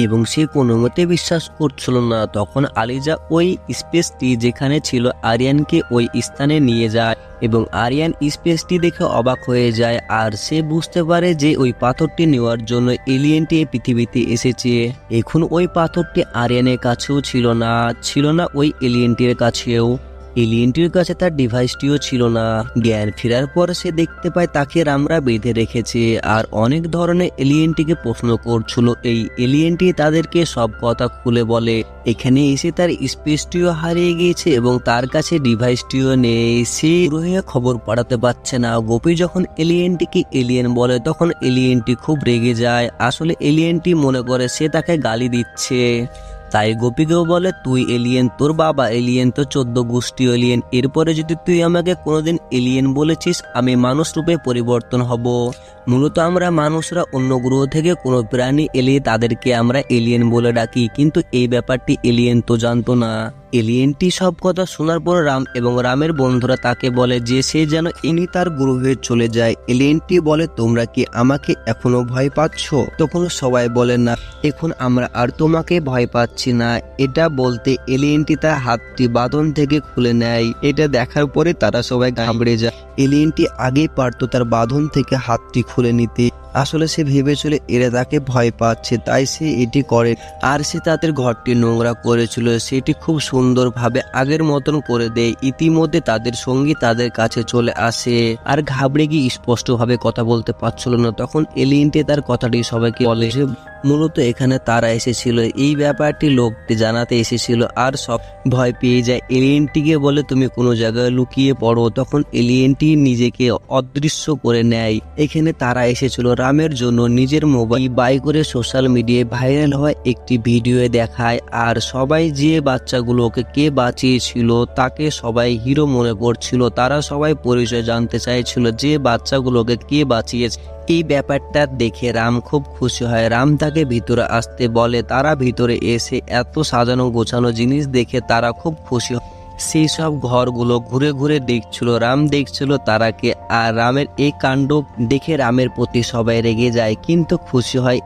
এবং সে কোনো মতে বিশ্বাস করছিল না। তখন আলিজা ওই স্পেসটি যেখানে ছিল আরিয়ানকে ওই স্থানে নিয়ে যায় এবং আরিয়ান স্পেসটি দেখে অবাক হয়ে যায় আর সে বুঝতে পারে যে ওই পাথরটি নেওয়ার জন্য এলিয়েনটি এই পৃথিবীতে এসেছে। এখন ওই পাথরটি আরিয়ানের কাছেও ছিল না ওই এলিয়েনটির কাছেও। এলিয়েনটির কাছে তার ডিভাইসটিও ছিল না। জ্ঞান ফেরার পর সে দেখতে পায় তাকে রামরা বেঁধে রেখেছে আর অনেক ধরনের এলিয়েনটিকে প্রশ্ন করছিল। এই এলিয়েনটি তাদেরকে সব কথা খুলে বলে। এখানে এসে তার স্পেসটিও হারিয়ে গিয়েছে এবং তার কাছে ডিভাইসটিও নেই। সে গ্রহে খবর পাঠাতে পারছে না। গোপী যখন এলিয়েনটিকে এলিয়েন বলে তখন এলিয়েনটি খুব রেগে যায়। আসলে এলিয়েনটি মনে করে সে তাকে গালি দিচ্ছে। তাই গোপীকেও বলে, তুই এলিয়েন, তোর বাবা এলিয়েন, তো 14 গোষ্ঠী এলিয়েন। এরপরে যদি তুই আমাকে কোনোদিন এলিয়েন বলেছিস, আমি মানুষ রূপে পরিবর্তন হব। মূলত আমরা মানুষরা অন্য গ্রহ থেকে কোনো প্রাণী এলে তাদেরকে আমরা এলিয়েন বলে ডাকি, কিন্তু এই ব্যাপারটি এলিয়েন তো জানতো না। এলিয়েনটি সব কথা শোনার পর রাম এবং রামের বন্ধুরা তাকে বলে যে সে যেন ইনি তার গ্রহে চলে যায়। এলিয়েনটি বলে, তোমরা কি আমাকে এখনো ভয় পাচ্ছ? তখন সবাই বলে, না, এখন আমরা আর তোমাকে ভয় পাচ্ছি না। এটা বলতে এলিয়েনটি তার হাতটি বাঁধন থেকে খুলে নেয়। এটা দেখার পরে তারা সবাই ঘাবড়ে যায়। এলিয়েনটি আগেই পারতো তার বাঁধন থেকে হাতটি খুলে নিতে। আসলে সে ভেবেছিল এরা তাকে ভয় পাচ্ছে, তাই সে এটি করে। আর সে তাদের ঘরটি নোংরা করেছিল, সেটি খুব সুন্দরভাবে আগের মতন করে দেয়। ইতিমধ্যে তাদের সঙ্গী তাদের কাছে চলে আসে আর ঘাবড়ে গিয়ে স্পষ্টভাবে কথা বলতে পারছিল না। তখন এলিয়েনটি তার কথাটি সবাইকে বলে। মূলত এখানে তারা এসেছিল এই ব্যাপারটি লোকটি জানাতে এসেছিল আর সব ভয় পেয়ে যায়। এলিয়েনটিকে বলে, তুমি কোনো জায়গায় লুকিয়ে পড়ো। তখন এলিয়েনটি নিজেকে অদৃশ্য করে নেয়। এখানে তারা এসেছিল রামের জন্য। নিজের মোবাইল বাই করে সোশ্যাল মিডিয়ায় ভাইরাল হয় একটি ভিডিও দেখায় আর সবাই যে বাচ্চাগুলোকে কে বাঁচিয়েছিল তাকে সবাই হিরো মনে করছিল। তারা সবাই পরিচয় জানতে চাইছিল যে বাচ্চাগুলোকে কে বাঁচিয়েছে। এই ব্যাপারটা দেখে রাম খুব খুশি হয়। রাম তাকে ভিতরে আসতে বলে। তারা ভিতরে এসে এত সাজানো গোছানো জিনিস দেখে তারা খুব খুশি হয়। সেই সব ঘরগুলো ঘুরে ঘুরে দেখছিল। রাম দেখছিল তারাকে আর রামের এই কাণ্ড দেখে রামের প্রতি সবাই রেগে যায়, কিন্তু খুশি হয়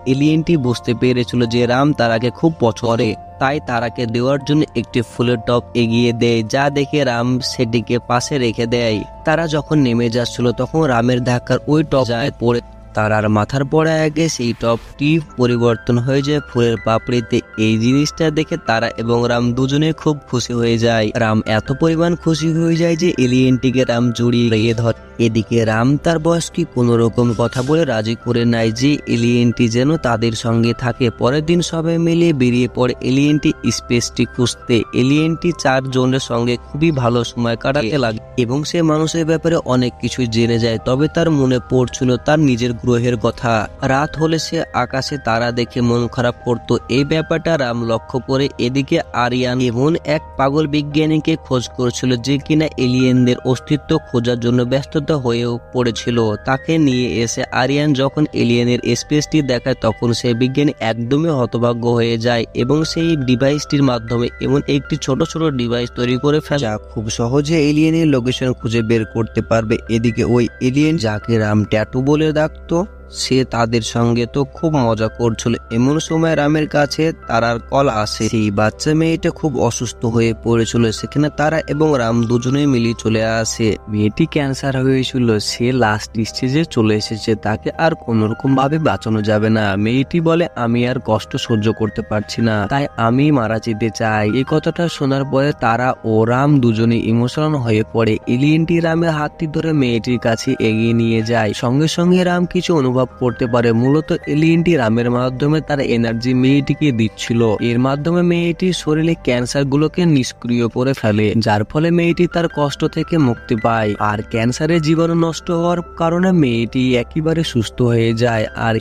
এলিয়েনটি বুঝতে পেরেছিল যে রাম তারাকে খুব পছন্দ করে, তাই তারাকে দেওয়ার জন্য একটি ফুলের টব এগিয়ে দেয়, যা দেখে রাম সেটিকে পাশে রেখে দেয়। তারা যখন নেমে যাচ্ছিল তখন রামের ধাক্কার ওই টব যায় পড়ে তারার মাথার পরে আগে সেই টপটি পরিবর্তন হয়ে যায় ফুলের পাপড়িতে। এই জিনিসটা দেখে তারা এবং রাম দুজনে খুব খুশি হয়ে যায়। রাম এত পরিমাণ খুশি হয়ে যায় যে এলিয়েনটিকে রাম জড়িয়ে ধরে। এদিকে রাম তার বয়সকে কোনো রকম কথা বলে রাজি করে নেয় যে এলিয়েনটি যেন তাদের সঙ্গে থাকে। পরের দিন সবাই মিলে বেরিয়ে পড়ে এলিয়েনটি স্পেসটি খুঁজতে। এলিয়েনটি 4 জনের সঙ্গে খুবই ভালো সময় কাটাতে লাগে এবং সে মানুষের ব্যাপারে অনেক কিছু জেনে যায়। তবে তার মনে পড়ছিল তার নিজের গ্রহের কথা। রাত হলে সে আকাশে তারা দেখে মন খারাপ করত। এই ব্যাপারটা রাম লক্ষ্য করে। এদিকে আরিয়ান এমন এক পাগল বিজ্ঞানীকে খোঁজ করছিল যে কিনা এলিয়েনদের অস্তিত্ব খোঁজার জন্য ব্যস্ততা হয়েও পড়েছিল। তাকে নিয়ে এসে আরিয়ান যখন এলিয়েনের স্পেসটি দেখায় তখন সে বিজ্ঞানী একদমই হতভাগ্য হয়ে যায় এবং সেই ডিভাইসটির মাধ্যমে এমন একটি ছোট ছোট ডিভাইস তৈরি করে ফেলে যা খুব সহজে এলিয়েনের লোকেশন খুঁজে বের করতে পারবে। এদিকে ওই এলিয়েন যাকে রাম ট্যাটু বলে ডাকতো সে তাদের সঙ্গে তো খুব মজা করছিল। এমন সময় রামের কাছে তারার কল আসে। সেই বাচ্চা মেয়েটা খুব অসুস্থ হয়ে পড়েছিল। সেখানে তারা এবং রাম দুজনেই মিলিয়ে চলে আসে। মেয়েটি ক্যান্সার হয়েছিল, সে লাস্ট স্টেজে চলে এসেছে, তাকে আর কোনোরকম ভাবে বাঁচানো যাবে না। মেয়েটি বলে, আমি আর কষ্ট সহ্য করতে পারছি না, তাই আমি মারা যেতে চাই। এই কথাটা শোনার পরে তারা ও রাম দুজনে ইমোশনাল হয়ে পড়ে। এলিয়েনটি রামের হাতটি ধরে মেয়েটির কাছে এগিয়ে নিয়ে যায়। সঙ্গে সঙ্গে রাম কিছু অনুভব অনুভব করতে পারে। মূলত এলিয়েনটি রামের মাধ্যমে তার এনার্জি মেয়েটিকে দিচ্ছিল। এর মাধ্যমে মেয়েটির শরীরে ক্যান্সার গুলোকে নিষ্ক্রিয় করে ফেলে, যার ফলে মেয়েটি তার কষ্ট থেকে মুক্তি পায়। আর ক্যান্সারের জীবাণু নষ্ট হওয়ার কারণে মেয়েটি একেবারে সুস্থ হয়ে যায়। আর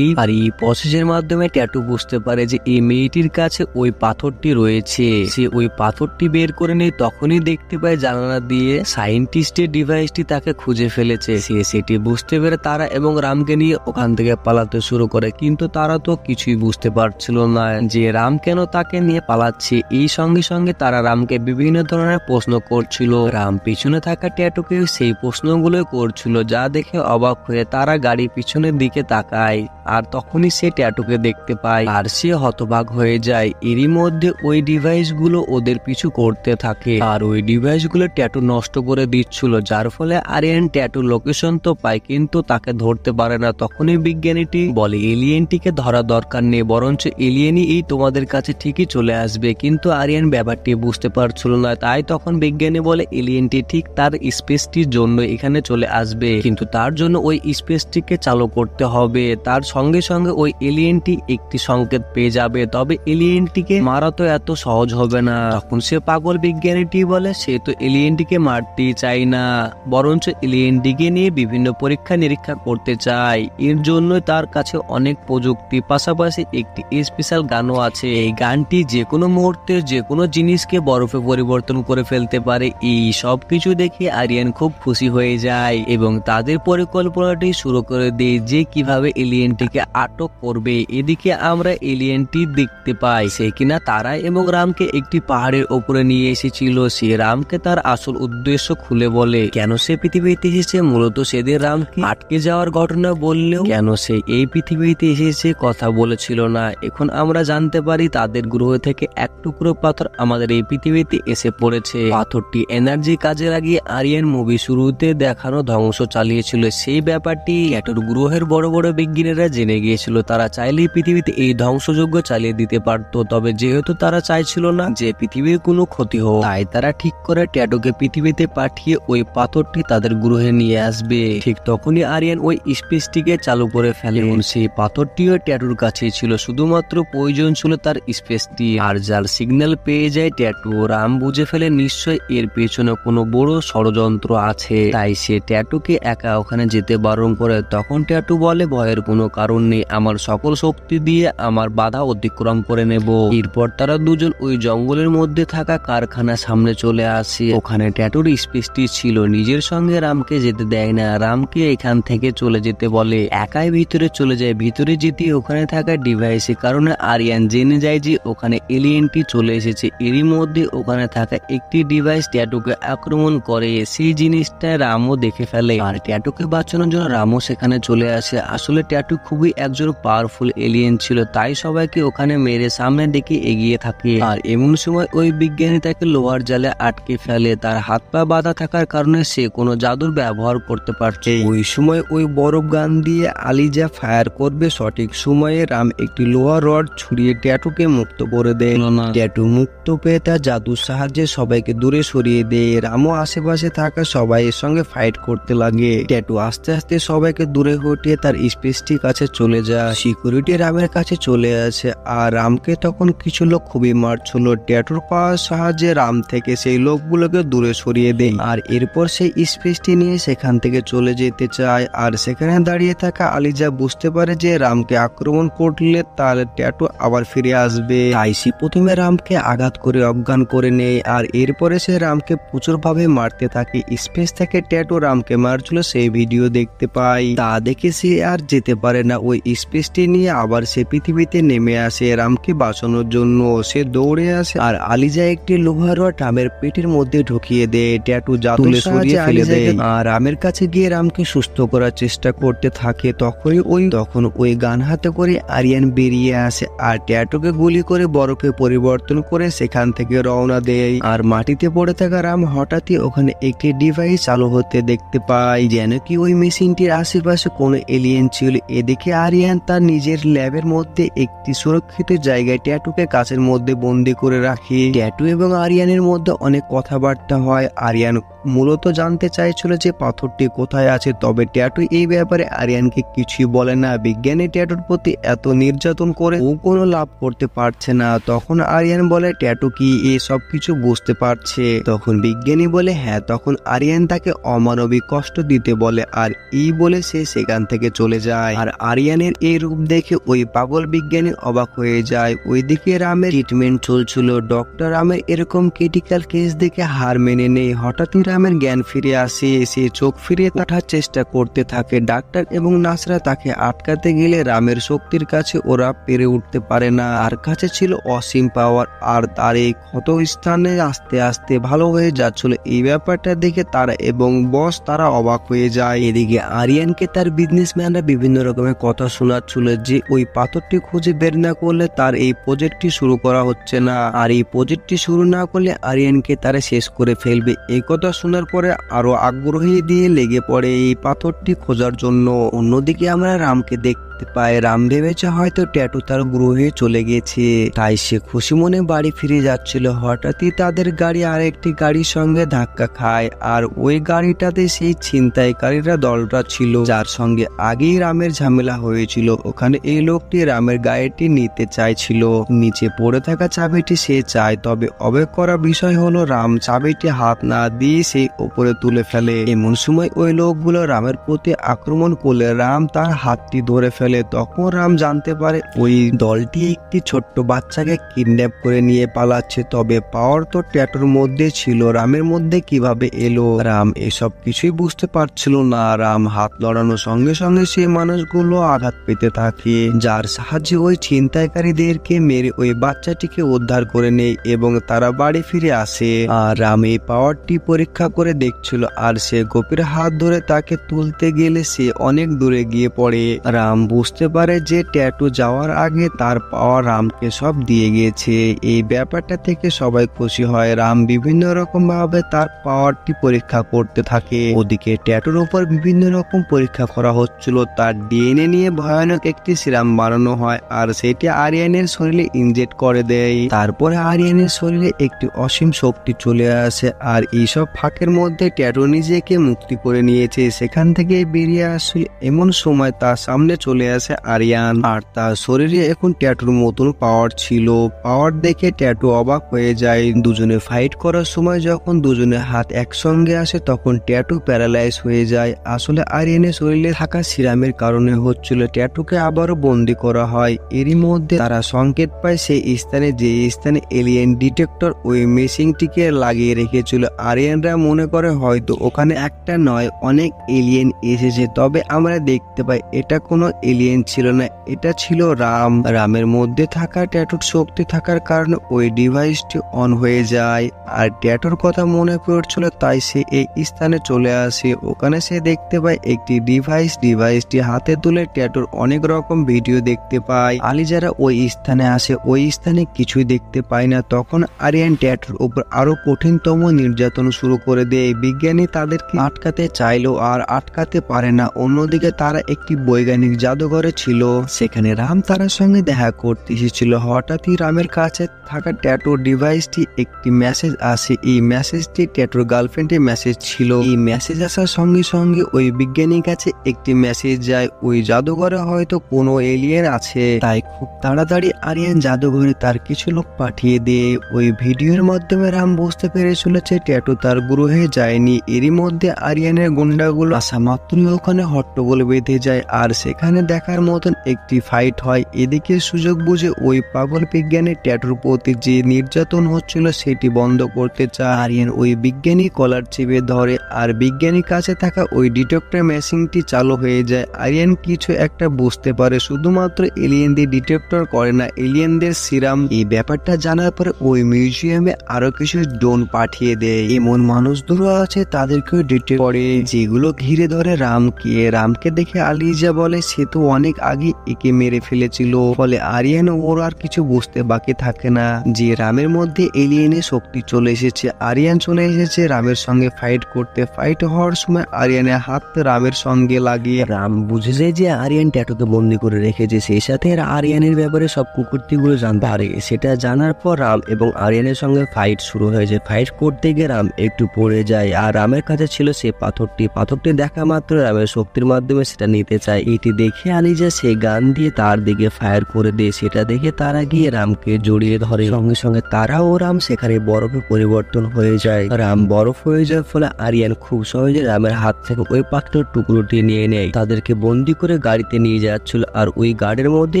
এই প্রসেসের মাধ্যমে ট্যাটু বুঝতে পারে যে এই মেয়েটির কাছে ওই পাথরটি রয়েছে। সে ওই পাথরটি বের করে নেয়, তখনই দেখতে পায় জানালা দিয়ে সায়েন্টিস্টের ডিভাইসটি তাকে খুঁজে ফেলেছে। সে সেটি বুঝতে পেরে তারা এবং রামকে নিয়ে ওখান থেকে পালাতে শুরু করে, কিন্তু তারা তো কিছুই বুঝতে পারছিল না যে রাম কেন তাকে নিয়ে পালাচ্ছে। এই সঙ্গে সঙ্গে তারা রামকে বিভিন্ন ধরনের প্রশ্ন করছিল। রাম পিছনে থাকা ট্যাটুকে সেই প্রশ্নগুলো করছিল, যা দেখে অবাক হয়ে তারা গাড়ি পিছনের দিকে তাকায়। আর তখনই সে ট্যাটুকে দেখতে পায় আর সে হতবাক হয়ে যায়। এরই মধ্যে ওই ডিভাইসগুলো ওদের পিছু করতে থাকে আর ওই ডিভাইসগুলো ট্যাটু নষ্ট করে দিচ্ছিল, যার ফলে আরিয়ান ট্যাটু লোকেশন তো পায় কিন্তু তাকে ধরতে পারে না। তখনই বিজ্ঞানীটি বলে এলিয়েনটিকে ধরা দরকার নেই, বরঞ্চ এলিয়েনই এই তোমাদের কাছে ঠিকই চলে আসবে। কিন্তু আরিয়ান ব্যাপারটি বুঝতে পারছিল না, তাই তখন বিজ্ঞানী বলে এলিয়েনটি ঠিক তার স্পেসটির জন্য এখানে চলে আসবে, কিন্তু তার জন্য ওই স্পেসটিকে চালু করতে হবে। তার সঙ্গে সঙ্গে ওই এলিয়েনটি একটি সংকেত পেয়ে যাবে, তবে এলিয়েনটিকে মারা তো এত সহজ হবে না। তখন সে পাগল বিজ্ঞানীটি বলে সে তো এলিয়েনটিকে মারতেই চায় না, বরঞ্চ এলিয়েনটিকে নিয়ে বিভিন্ন পরীক্ষা নিরীক্ষা করতে চায়। এর জন্য তার কাছে অনেক প্রযুক্তি, পাশাপাশি একটি স্পেশাল গানও আছে। এই গানটি যে কোনো মুহূর্তে যে কোনো জিনিসকে বরফে পরিবর্তন করে ফেলতে পারে। এই সব কিছু দেখে আরিয়ান খুব খুশি হয়ে যায় এবং তাদের পরিকল্পনাটি শুরু করে দেয় যে কিভাবে এলিয়েনটিকে আটক করবে। এদিকে আমরা এলিয়েনটি দেখতে পাই সে কিনা তারা এবং রামকে একটি পাহাড়ের ওপরে নিয়ে এসেছিল। সে রামকে তার আসল উদ্দেশ্য খুলে বলে, কেন সে পৃথিবীতে এসেছে। মূলত সেদিন রামকে আটকে যাওয়ার ঘটনা বললেও কেন সে এই পৃথিবীতে এসেছে কথা বলেছিল না। এখন আমরা জানতে পারি তাদের গ্রহ থেকে এক টুকরো পাথর আমাদের এই পৃথিবীতে এসে পড়েছে। পাথরটি এনার্জি কাজে লাগিয়ে আরিয়ান মুভি শুরুতে দেখানো ধ্বংস চালিয়েছিল। সেই ব্যাপারটি ট্যাটুর গ্রহের বড় বড় বিজ্ঞানীরা জেনে গিয়েছিল। তারা চাইলেই পৃথিবীতে এই ধ্বংসযজ্ঞ চালিয়ে দিতে পারত, তবে যেহেতু তারা চাইছিল না যে পৃথিবীর কোনো ক্ষতি হোক, তাই তারা ঠিক করে ট্যাটুকে পৃথিবীতে পাঠিয়ে ওই পাথরটি তাদের গ্রহে নিয়ে আসবে। ঠিক তখনই আরিয়ান ওই স্পেসটিকে চালু করে ফেলে। সেই পাথরটিও ট্যাটুর কাছেই ছিল, শুধুমাত্র প্রয়োজন ছিল তার স্পেসটি। আর যার সিগন্যাল পেয়ে যায় ট্যাটু, রাম বুঝে ফেলে নিশ্চয় এর পেছনে কোনো বড় ষড়যন্ত্র আছে, তাই সে ট্যাটুকে একা ওখানে যেতে বারণ করে। তখন ট্যাটু বলে ভয়ের কোনো কারণ নেই, আমার সকল শক্তি দিয়ে আমার বাধা অতিক্রম করে নেব। এরপর তারা দুজন ওই জঙ্গলের মধ্যে থাকা কারখানার সামনে চলে আসে। ওখানে ট্যাটুর স্পেসটি ছিল, নিজের সঙ্গে রামকে যেতে দেয় না, রামকে এখান থেকে চলে যেতে বলে। একাই ভিতরে চলে যায়। ভিতরে যেতে ওখানে থাকা ডিভাইসের কারণে আরিয়ান জেনে যায় যে ওখানে এলিয়েনটি চলে এসেছে। এরই মধ্যে ওখানে থাকা একটি ডিভাইস ট্যাটুকে আক্রমণ করে। সেই জিনিসটা রামও দেখে ফেলে আর ট্যাটুকে বাঁচানোর জন্য রামও সেখানে চলে আসে। আসলে ট্যাটু খুবই একজন পাওয়ারফুল এলিয়েন ছিল, তাই সবাইকে ওখানে মেরে সামনের দিকে এগিয়ে থাকে। আর এমন সময় ওই বিজ্ঞানী তাকে লোহার জালে আটকে ফেলে। তার হাত পা বাঁধা থাকার কারণে সে কোনো জাদুর ব্যবহার করতে পারছে। ওই সময় ওই বরফ গান দিয়ে আলিজা ফায়ার করবে সঠিক সময়ে রাম একটি লোহার রড ছুড়িয়ে ট্যাটুকে মুক্ত করে দেয়। ট্যাটু মুক্ত পেয়ে তার জাদুর সাহায্যে সবাইকে দূরে সরিয়ে দেয়। রামও আশেপাশে থাকা সবাই এর সঙ্গে ফাইট করতে লাগে। ট্যাটু আস্তে আস্তে সবাইকে দূরে হটিয়ে তার স্পেসটির কাছে চলে যায়। সিকিউরিটি রামের কাছে চলে আসে আর রামকে তখন কিছু লোক খুবই মারছিল। ট্যাটুর পাওয়ার সাহায্যে রাম থেকে সেই লোকগুলোকে দূরে সরিয়ে দেয় আর এরপর সেই স্পেসটি নিয়ে সেখান থেকে চলে যেতে চায়। আর সেখানে দাঁড়িয়ে থাকা আলিজা বুঝতে পারে যে রামকে আক্রমণ করলে তার ট্যাটু আবার ফিরে আসবে, তাই সে প্রথমে রামকে আঘাত করে অজ্ঞান করে নেয় আর এরপরে সে রামকে প্রচুর ভাবে মারতে থাকে। স্পেস থেকে ট্যাটু রামকে মারছিল সেই ভিডিও দেখতে পাই। তা দেখে সে আর যেতে পারে না। ওই স্পেসটি নিয়ে আবার সে পৃথিবীতে নেমে আসে রামকে বাঁচানোর জন্য। সে দৌড়ে আসে আর আলিজা একটি লোহার রড রামের পেটের মধ্যে ঢুকিয়ে দেয়। ট্যাটু জাদু সরিয়ে ফেলে দেয় আর রামের কাছে গিয়ে রামকে সুস্থ করার চেষ্টা করতে থাকে। তখন ওই গান হাতে করে আরিয়ান বেরিয়ে আসে আর ট্যাটুকে গুলি করে বরফে পরিবর্তন করে সেখান থেকে রওনা দেয়। আর মাটিতে পড়ে থাকা রাম হঠাৎই ওখানে একটি ডিভাইস চালু হতে দেখতে পায়, যেন কি ওই মেশিনটির আশেপাশে কোনো এলিয়েন ছিল। এদিকে আরিয়ান তার নিজের ল্যাবের মধ্যে একটি সুরক্ষিত জায়গায় ট্যাটুকে কাচের মধ্যে বন্দি করে রাখে। ট্যাটু এবং আরিয়ানের মধ্যে অনেক কথাবার্তা হয়। আরিয়ান মূলত জানতে চাইছিল যে পাথরটি কোথায় আছে, তবে ট্যাটু এই ব্যাপারে আরিয়ানকে আরিয়ানকে কিছুই বলে না। বিজ্ঞানী ট্যাটুর প্রতি এত নির্যাতন করে ও কোনো লাভ করতে পারছে না। তখন আরিয়ান বলে ট্যাটু কি এসব কিছু বুঝতে পারছে? তখন বিজ্ঞানী বলে হ্যাঁ। তখন আরিয়ান তাকে অমানবিক কষ্ট দিতে বলে আর এই বলে সে সেখান থেকে চলে যায়। আর আরিয়ানের এই রূপ দেখে ওই পাগল বিজ্ঞানী অবাক হয়ে যায়। ওইদিকে রামের ট্রিটমেন্ট চলছিল। ডক্টর রামের এরকম ক্রিটিক্যাল কেস দেখে হার মেনে নেই। হঠাৎই রামের জ্ঞান ফিরে আসে। সে চোখ ফিরিয়ে ওঠার চেষ্টা করতে থাকে। ডাক্তার এবং নার্সরা তাকে আটকাতে গেলে রামের শক্তির কাছে ওরা পেরে উঠতে পারে না। আর কাছে ছিল অসীম পাওয়ার। আর তার এই ক্ষত স্থানে আস্তে আস্তে ভালো হয়ে যাচ্ছিল। এই ব্যাপারটা দেখে তারা এবং বস তারা অবাক হয়ে যায়। এদিকে আরিয়ানকে তার বিজনেসম্যানরা বিভিন্ন রকমের কথা শোনাচ্ছিল যে ওই পাথরটি খুঁজে বের না করলে তার এই প্রজেক্টটি শুরু করা হচ্ছে না, আর এই প্রজেক্টটি শুরু না করলে আরিয়ানকে তারা শেষ করে ফেলবে। এই কথা শোনার পরে আরো আগ্রহী দিয়ে লেগে পড়ে এই পাথরটি খোঁজার জন্য। অন্যদিকে আমরা রামকে দেখতে পাই। রাম ভেবেছে হয়তো ট্যাটু তার গ্রহে চলে গেছে, তাই সে খুশি মনে বাড়ি ফিরে যাচ্ছিল। হঠাৎই তাদের গাড়ি আরেকটি গাড়ির সঙ্গে ধাক্কা খায়। আর ওই গাড়িটাতে সেই ছিনতাইকারীরা দলটা ছিল যার সঙ্গে আগেই রামের ঝামেলা হয়েছিল। ওখানে এই লোকটি রামের গাড়িটি নিতে চাইছিল। নিচে পড়ে থাকা চাবিটি সে চায়, তবে অবাক করা বিষয় হলো রাম চাবিটি হাত না দিয়ে সেই ওপরে তুলে ফেলে। এমন সময় ওই লোকগুলো রামের প্রতি আক্রমণ করলে রাম তার হাতটি ধরে ফেলে। তখন রাম জানতে পারে ওই দলটি একটি ছোট্ট বাচ্চাকে কিডন্যাপ করে নিয়ে পালাচ্ছে। তবে পাওয়ার তো ট্যাটুর মধ্যে ছিল, রামের মধ্যে কিভাবে এলো? রাম এসব কিছুই বুঝতে পারছিল না। রাম হাত লড়ানোর সঙ্গে সঙ্গে সেই মানুষগুলো আঘাত পেতে থাকে, যার সাহায্যে ওই ছিনতাইকারীদেরকে মেরে ওই বাচ্চাটিকে উদ্ধার করে নেয় এবং তারা বাড়ি ফিরে আসে। আর রাম এই পাওয়ারটি পরীক্ষা করে দেখছিল। আর সে গোপীর হাত ধরে তাকে তুলতে গেলে সে অনেক দূরে গিয়ে পড়ে। রাম বুঝতে পারে যে ট্যাটু যাওয়ার আগে তার পাওয়ার রামকে সব দিয়ে গিয়েছে। এই ব্যাপারটা থেকে সবাই খুশি হয়। রাম বিভিন্ন রকম ভাবে তার পাওয়ারটি পরীক্ষা করতে থাকে। ওদিকে ট্যাটুর উপর বিভিন্ন রকম পরীক্ষা করা হচ্ছিল। তার ডিএনএ নিয়ে ভয়ানক একটি সিরাম বানানো হয় আর সেটি আরিয়ানের শরীরে ইনজেক্ট করে দেয়। তারপরে আরিয়ানের শরীরে একটি অসীম শক্তি চলে আসে। আর এইসব ফাঁকের মধ্যে ট্যাটু নিজেকে মুক্তি করে নিয়েছে, সেখান থেকে বেরিয়ে আসে। এমন সময় তার সামনে চলে আসে আরিয়ান, আর তার শরীরে এখন ট্যাটুর মতন পাওয়ার ছিল। পাওয়ার দেখে ট্যাটু অবাক হয়ে যায়। দুজনে ফাইট করার সময় যখন দুজনের হাত একসঙ্গে আসে তখন ট্যাটু প্যারালাইজ হয়ে যায়। আসলে আরিয়ানের শরীরে থাকা সিরামের কারণে হচ্ছিল। ট্যাটুকে আবারও বন্দি করা হয়। এরই মধ্যে তারা সংকেত পায় সেই স্থানে যে স্থানে এলিয়েন ডিটেক্টর ওই মেশিনটিকে লাগিয়ে রেখেছিল। আরিয়ানরা মনে করে হয়তো ওখানে একটা নয় অনেক এলিয়েন এসেছে। তবে আমরা দেখতে পাই এটা কোনো এলিয়েন ছিল না, এটা ছিল রাম। রামের মধ্যে থাকা ট্যাটুর শক্তি থাকার কারণে ওই ডিভাইসটি অন হয়ে যায়। আর ট্যাটুর কথা মনে পড়ছিল, তাই সে এই স্থানে চলে আসে। ওখানে সে দেখতে পায় একটি ডিভাইসটি হাতে তুলে ট্যাটুর অনেক রকম ভিডিও দেখতে পায়। আলী যারা ওই স্থানে আসে ওই স্থানে কিছুই দেখতে পায় না। তখন আরিয়ান ট্যাটুর উপর আরো কঠিনতম নির্যাতন শুরু করে দেয়। বিজ্ঞানী তাদেরকে আটকাতে চাইলো আর আটকাতে পারে না। অন্যদিকে তারা একটি বৈজ্ঞানিক জাদুঘরে ছিল, সেখানে রাম তার সঙ্গে দেখা করতে এসেছিল। হঠাৎই রামের কাছে থাকা ট্যাটুর ডিভাইসটি একটি মেসেজ আসে। এই মেসেজটি ট্যাটুর গার্লফ্রেন্ডের মেসেজ ছিল। এই মেসেজ আসার সঙ্গে সঙ্গে ওই বিজ্ঞানীর কাছে একটি মেসেজ যায়, ওই জাদুঘরে হয়তো কোনো এলিয়েন আছে। তাই খুব তাড়াতাড়ি আরিয়ান জাদুঘরে তার কিছু লোক পাঠিয়ে দেয়। ওই ভিডিওর মাধ্যমে রাম বুঝতে পেরেছিল যে ট্যাটু তার গ্রহে যায়নি। এরই মধ্যে আরিয়ানের গুন্ডাগুলো আসা মাত্রই ওখানে হট্টগোল বেঁধে যায় আর সেখানে দেখার মতন একটি ফাইট হয়। এদিকে সুযোগ বুঝে ওই পাগল বিজ্ঞানীর ট্যাটুর প্রতি যে নির্যাতন হচ্ছিল সেটি বন্ধ করতে চায়। আরিয়ান ওই বিজ্ঞানী কলার চেপে ধরে আর বিজ্ঞানীর কাছে থাকা ওই ডিটেক্টর মেশিনটি চালু হয়ে যায়। আরিয়ান কিছু একটা বুঝতে পারে, শুধুমাত্র এলিয়েনদের ডিটেক্টর করে না, এলিয়েনদের সিরাম। এই ব্যাপারটা জানার পরে ওই মিউজিয়ামে আরো কিছু ড্রোন পাঠিয়ে দেয়। এমন মানুষগুলো আছে তাদেরকেও ডিটেক্ট করে, যেগুলো ঘিরে ধরে রামকে। রামকে দেখে আলিজা বলে সে তো অনেক আগে একে মেরে ফেলেছিল। ফলে আরিয়ান ওর আর কিছু বুঝতে বাকি থাকে না যে রামের মধ্যে এলিয়েনের শক্তি চলে এসেছে। আরিয়ান চলে এসেছে রামের সঙ্গে ফাইট করতে। ফাইট হওয়ার সময় আরিয়ানের হাত রামের সঙ্গে লাগিয়ে রাম বুঝে যায় যে আরিয়ান ট্যাটুকে বন্দি করে রেখেছে। সেই সাথে আরিয়ানের ব্যাপারে সব কুকুরটিগুলো জানতে পারে। সেটা জানার পর রাম এবং আরিয়ানের সঙ্গে ফাইট শুরু হয়ে যায়। ফাইট করতে গিয়ে রাম একটু পড়ে যায় আর রামের কাছে ছিল সে পাথরটি দেখা মাত্র রামের শক্তির মাধ্যমে সেটা নিতে চায়। এটি দেখে আলিজা সে গান দিয়ে তার দিকে ফায়ার করে দেয়। সেটা দেখে তারা গিয়ে রামকে জড়িয়ে ধরে। সঙ্গে সঙ্গে তারা ও রাম সেখানে বরফে পরিবর্তন হয়ে যায়। রাম বরফ হয়ে যাওয়ার ফলে আরিয়ান খুব সহজে রামের হাত থেকে ওই পাথরের টুকরোটি নিয়ে নেয়। তাদেরকে বন্দি করে গাড়িতে নিয়ে যাচ্ছিল আর ওই গাড়ির মধ্যে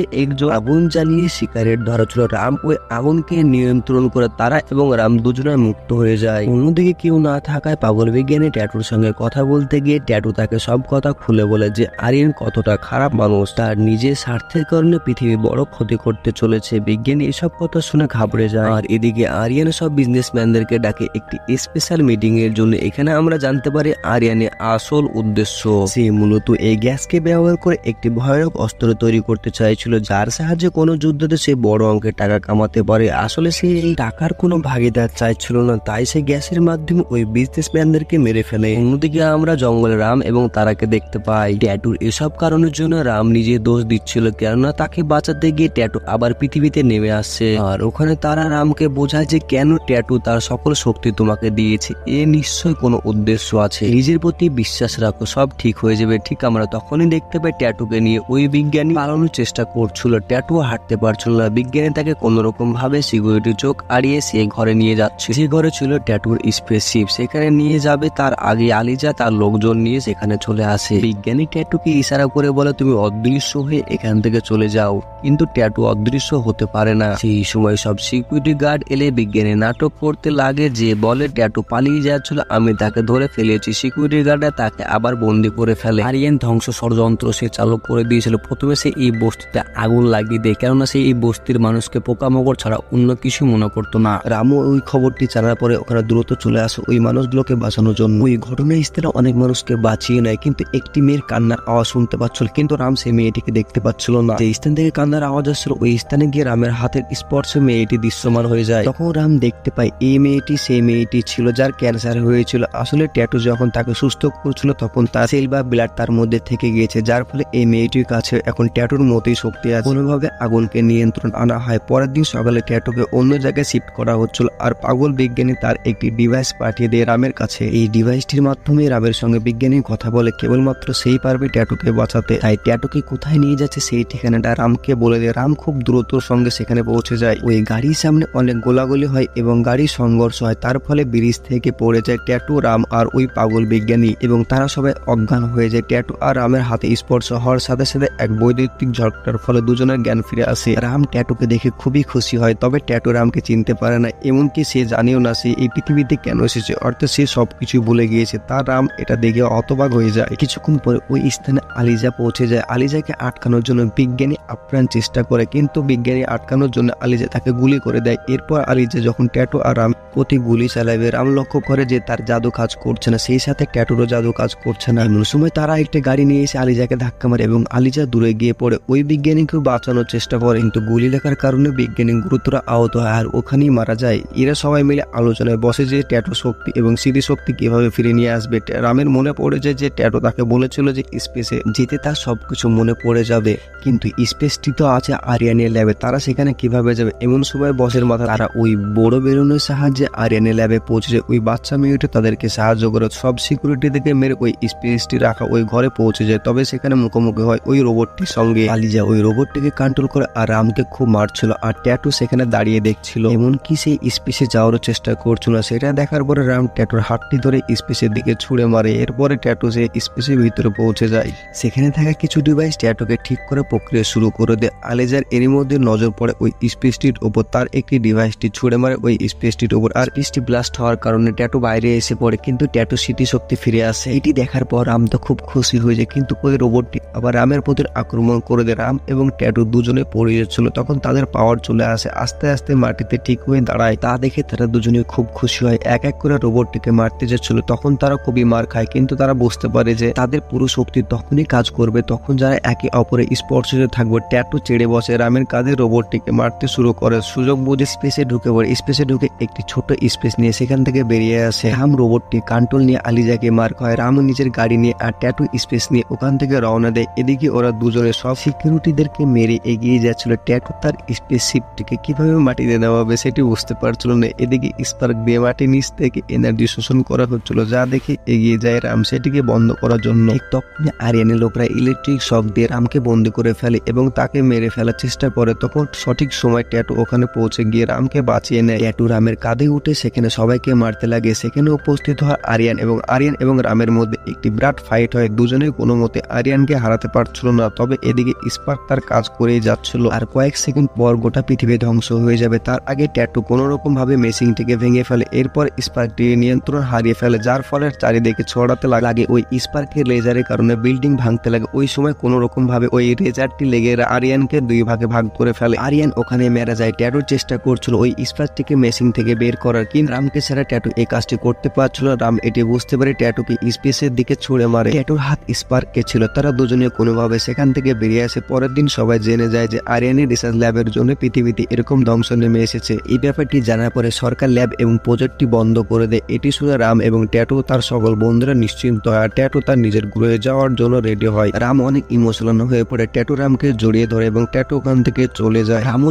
একজন আগুন জ্বালিয়ে শিকারের ধরা ছিল। রাম ওই আগুনকে নিয়ন্ত্রণ করে তারা এবং রাম দুজনে মুক্ত হয়ে যায়। অন্যদিকে কেউ না থাকায় পাগল বিজ্ঞানী ট্যাটুর সঙ্গে কথা বলতে গিয়ে ট্যাটু তাকে সব কথা খুলে বলে যে আরিয়ান কতটা খারাপ মানুষ, তার নিজের স্বার্থের কারণে পৃথিবী বড় ক্ষতি করতে চলেছে। বিজ্ঞানী এসব কথা শুনে ঘাবড়ে যায়। আর এদিকে আরিয়ান সব বিজনেসম্যানদেরকে ডাকে একটি স্পেশাল মিটিং এর জন্য। এখানে আমরা জানতে পারি আরিয়ানের আসল উদ্দেশ্য সে মূলত এই গ্যাসকে ব্যবহার করে একটি ভয়ানক অস্ত্র তৈরি করতে চাইছিল, যার সাহায্যে কোনো যুদ্ধতে সে বড় অঙ্কের টাকা কামাতে পারে। আসলে সে এই টাকার কোনো ভাগিদার চাইছিল না, তাই সে গ্যাসের মাধ্যমে ওই বিজনেসম্যানদেরকে মেরে ফেলে। অন্যদিকে আমরা জঙ্গলে রাম এবং তারাকে দেখতে পাই। ট্যাটুর এসব কারণের জন্য রাম নিজে দোষ দিচ্ছিল, কেননা তাকে বাঁচাতে গিয়ে ট্যাটু আবার পৃথিবীতে নেমে আসছে। আর ওখানে তারা রামকে বোঝায় যে কেন ট্যাটু তার সকল শক্তি তোমাকে দিয়েছে, এ নিশ্চয় কোনো উদ্দেশ্য আছে, নিজের প্রতি বিশ্বাস রাখো, সব ঠিক হয়ে যাবে। ঠিক আমরা তখনই দেখতে পাই ট্যাটুকে নিয়ে ওই বিজ্ঞানী পালানোর চেষ্টা করছিল। ট্যাটু হাঁটতে পারছিল না। বিজ্ঞানী তাকে কোন রকম ভাবে সিকিউরিটি চোখ আড়িয়ে সে ঘরে নিয়ে যাচ্ছে। যে ঘরে ছিল ট্যাটুর স্পেসশিপ, সেখানে নিয়ে যাবে তার আগে আলিজা তার লোকজন নিয়ে সেখানে চলে আসে। বিজ্ঞানী ট্যাটুকে ইশারা করে বলে তুমি অদৃশ্য হয়ে এখান থেকে চলে যাও, কিন্তু ট্যাটু অদৃশ্য হতে পারে না। সেই সময় সব সিকিউরিটি গার্ড এলে বিজ্ঞানী নাটক করতে লাগে যে বলে ট্যাটু পালিয়ে যাচ্ছিল, আমি তাকে ধরে ফেলেছি। সিকিউরিটি গার্ডরা তাকে আবার বন্দি করে ফেলে। আরিয়ান ধ্বংস ষড়যন্ত্র সে চালু করে দিয়েছিল। প্রথমে সে এই বস্তিতে আগুন লাগিয়ে দেয়, কেননা সে এই বস্তির মানুষকে পোকামাকড় ছাড়া অন্য কিছু মনে করতো না। রামও ওই খবরটি জানার পরে ওখানে দ্রুত চলে আসে ওই মানুষগুলোকে বাঁচানোর জন্য। ওই ঘটনাস্থলে অনেক মানুষকে বাঁচিয়ে নেয়, কিন্তু একটি মেয়ের কান্নার আওয়াজ শুনতে পাচ্ছিল, কিন্তু রাম সেই মেয়েটিকে দেখতে পাচ্ছিল না। যে স্থান থেকে কান্নার আওয়াজ আসছিল ওই স্থানে গিয়ে রামের হাতের স্পর্শে মেয়েটি দৃশ্যমান হয়ে যায়। তখন রাম দেখতে পায় এই মেয়েটি সেই মেয়েটি ছিল যার ক্যান্সার হয়েছিল। আসলে ট্যাটু যখন তাকে সুস্থ করছিল তখন তার সেল বা ব্লাড তার মধ্যে থেকে গিয়েছে, যার ফলে এই মেয়েটির কাছে এখন ট্যাটুর মতোই শক্তি আছে। কোনোভাবে আগুনকে নিয়ন্ত্রণ আনা হয়। পরের দিন সকালে ট্যাটুকে অন্য জায়গায় শিফট করা হচ্ছিল আর পাগল বিজ্ঞানী তার একটি ডিভাইস পাঠিয়ে দেয় রামের কাছে। এই ডিভাইসটির মাধ্যমে রামের সঙ্গে বিজ্ঞানী কথা বলে, কেবলমাত্র সেই পারবে ট্যাটুকে বাঁচাতে। তাই ট্যাটুকে কোথায় নিয়ে যাচ্ছে সেই ঠিকানাটা রামকে বলে দেয়। রাম খুব দ্রুতর সঙ্গে সেখানে পৌঁছে যায়। ওই গাড়ির সামনে অনেক গোলাগুলি হয় এবং গাড়ির সংঘর্ষ হয়, তার ফলে ব্রিজ থেকে পড়ে যায় ট্যাটু, রাম আর ওই পাগল বিজ্ঞানী এবং তারা সবাই অজ্ঞান হয়ে যায়। ট্যাটু আর রামের হাতে স্পর্শ হওয়ার সাথে সাথে এক বৈদ্যুতিক ঝটকার ফলে দুজনের জ্ঞান ফিরে আসে। রাম ট্যাটুকে দেখে খুবই খুশি হয়, তবে ট্যাটু রামকে চিনতে পারে না, এমনকি সে জানেও না সে এই পৃথিবীতে কেন এসেছে, অর্থাৎ সে সবকিছু ভুলে গিয়েছে। তার রাম এটা দেখে হতবাক হয়ে যায়। কিছুক্ষণ পরে ওই স্থানে আলিজা পৌঁছে যায়। আলিজাকে আটকানোর জন্য বিজ্ঞানী আপ্রাণ চেষ্টা করে, কিন্তু বিজ্ঞানী আটকানোর জন্য আলিজা তাকে গুলি করে দেয়। এরপর আলিজা যখন ট্যাটু আর রাম প্রতি গুলি চালাবে, রাম লক্ষ্য করে যে তার জাদু কাজ করছে না, সেই সাথে ট্যাটুরও জাদু কাজ করছে না। এমন সময় তারা একটা গাড়ি নিয়ে এসে আলিজাকে ধাক্কা মারে এবং আলিজা দূরে গিয়ে পড়ে। ওই বিজ্ঞানীকেও বাঁচানোর চেষ্টা করে, কিন্তু গুলি লাগার কারণে বিজ্ঞানী গুরুতর আহত হয় আর ওখানেই মারা যায়। এরা সবাই মিলে আলোচনায় বসে যে ট্যাটু শক্তি এবং স্মৃতিশক্তি কিভাবে ফিরে নিয়ে আসবে। রামের মনে পড়ে যায় যে ট্যাটু তাকে বলেছিল যে স্পেসে যেতে তার সবকিছু মনে পড়ে যাবে, কিন্তু স্পেসটি তো আছে আরিয়ানের ল্যাবে, তারা সেখানে কিভাবে যাবে। এমন সময় বসের মাথা তারা ওই বড় বেলুনের সাহায্যে আরিয়ানের ল্যাবে পৌঁছে যায়। ওই বাচ্চা মেয়েটি তাদেরকে সাহায্য করে সব সিকিউরিটি থেকে মেরে ওই স্পেসটি রাখা ওই ঘরে পৌঁছে যায়। তবে সেখানে মুখোমুখি হয় ওই রোবটটির সঙ্গে। আলিজা ওই রোবটটিকে কন্ট্রোল করে আর রামকে খুব মারছিল, আর ট্যাটু সেখানে দাঁড়িয়ে দেখছিল, এমনকি সেই স্পেসে যাওয়ারও চেষ্টা করছিল। সেটা দেখার পরে রাম ট্যাটুর হাতটি ধরে স্পেসের দিকে ছুঁড়ে মারে। এরপরে ট্যাটু সে স্পেসের ভিতরে পৌঁছে যায়। সেখানে থাকা কিছু ডিভাইস ট্যাটুকে ঠিক করে প্রক্রিয়া শুরু করে দেয়। আলিজার এরই মধ্যে নজর পড়ে ওই স্পেসটির উপর, তার একটি ডিভাইসটি ছুঁড়ে মারে ওই স্পেসটির উপর, আর স্পেসটি ব্লাস্ট হওয়ার কারণে ট্যাটু বাইরে এসে পড়ে, কিন্তু ট্যাটু স্মৃতিশক্তি ফিরে আসে। এটি দেখার পর রাম তো খুব খুশি হয়ে যায়, কিন্তু ওই রোবটটি আবার রামের প্রতি আক্রমণ করে দেয়। রাম এবং ট্যাটু দুজনে পড়ে যাচ্ছিল, তখন তাদের পাওয়ার চলে আসে, আস্তে আস্তে মাটিতে ঠিক হয়ে দাঁড়ায়। তা দেখে তারা দুজনে খুব খুশি হয়। এক এক করে রোবটটিকে মারতে যাচ্ছিল, তখন তারা খুবই মার খায়, কিন্তু তারা বুঝতে পারে যে তাদের পুরো শক্তি তখনই কাজ করবে, তখন তখন যারা একে অপরের স্পর্শে থাকবে ট্যাটু চেড়ে বসে রামের কাঁধে রোবটটিকে মারতে শুরু করে। সুযোগ বুঝে স্পেসে ঢুকে পড়ে। স্পেসে ঢুকে একটি ছোট স্পেস নিয়ে সেখান থেকে বেরিয়ে আসে। রাম রোবটটি কন্ট্রোল নিয়ে আলিজাকে মার খায়। রাম নিজের গাড়ি নিয়ে আর ট্যাটু স্পেস নিয়ে ওখান থেকে রওনা দেয়। এদিকে ওরা দুজনে সব সিকিউরিটিদেরকে মেরে এগিয়ে যাচ্ছিল। ট্যাটু তার স্পেসশিপটিকে কিভাবে মাটিতে দেওয়া হবে সেটি বুঝতে পারছিল না। এদিকে স্পার্ক দিয়ে মাটির নিচ থেকে এনার্জি শোষণ করা হচ্ছিল, যা দেখে এগিয়ে যায় রাম সেটিকে বন্ধ করার জন্য। তখনই আরিয়ানের লোকরা ইলেকট্রিক শক দিয়ে রামকে বন্দি করে ফেলে এবং তাকে মেরে ফেলার চেষ্টা করে। তখন সঠিক সময় ট্যাটু ওখানে পৌঁছে গিয়ে রামকে বাঁচিয়ে নেয়। ট্যাটু রামের কাঁধে উঠে সেখানে সবাইকে মারতে লাগে। সেখানে উপস্থিত হয় আরিয়ান এবং রামের মধ্যে একটি বিরাট ফাইট হয়। দুজনেই কোনো মতে আরিয়ানকে হারাতে পারছিল না। তবে এদিকে স্পার্ক তার কাজ করেই যাচ্ছিল। আর কয়েক সেকেন্ড পর গোটা পৃথিবী ধ্বংস হয়ে যাবে। তার আগে ট্যাটু কোনো রকম ভাবে মেশিনটিকে ভেঙে ফেলে। এরপর স্পার্কটি নিয়ন্ত্রণ হারিয়ে ফেলে, যার ফলে চারিদিকে ছড়াতে লাগে। ওই স্পার্কের লেজারের কারণে বিল্ডিং ভাঙতে লাগে। ওই সময় কোনো রকম ভাবে ওই লেজারটি লেগে আরিয়ানকে দুই ভাগে ভাগ করে ফেলে। আরিয়ান ওখানে মারা যায়। ট্যাটুর চেষ্টা করছিল ওই স্পার্কটিকে মেশিন থেকে বের করার, কিন্তু রামকে ছাড়া ট্যাটু এই কাজটি করতে পারছিল। রাম এটি বুঝতে পারে ট্যাটুকে স্পেসের দিকে ছুড়ে মারে। ট্যাটুর হাত স্পার্কে ছিল। তারা দুজনে কোনোভাবে সেখান থেকে বেরিয়ে আসে। পরের দিন সবাই জেনে যায় যে আরিয়ানের রিসার্চ ল্যাবের জন্য পৃথিবীতে এরকম ধ্বংস নেমে এসেছে। এই ব্যাপারটি জানার পরে সরকার ল্যাব এবং প্রজেক্টটি বন্ধ করে দেয়। এটি শুনে রাম এবং ট্যাটু তার সকল বন্ধুরা নিশ্চিন্ত হয়। আর ট্যাটু তার নিজের গ্রহে যাওয়ার জন্য রেডি হয়। রাম অনেক ইমোশনাল হয়ে পড়ে। ট্যাটু রামকে জড়িয়ে ধরে এবং ট্যাটু ওখান থেকে চলে যায়। রামও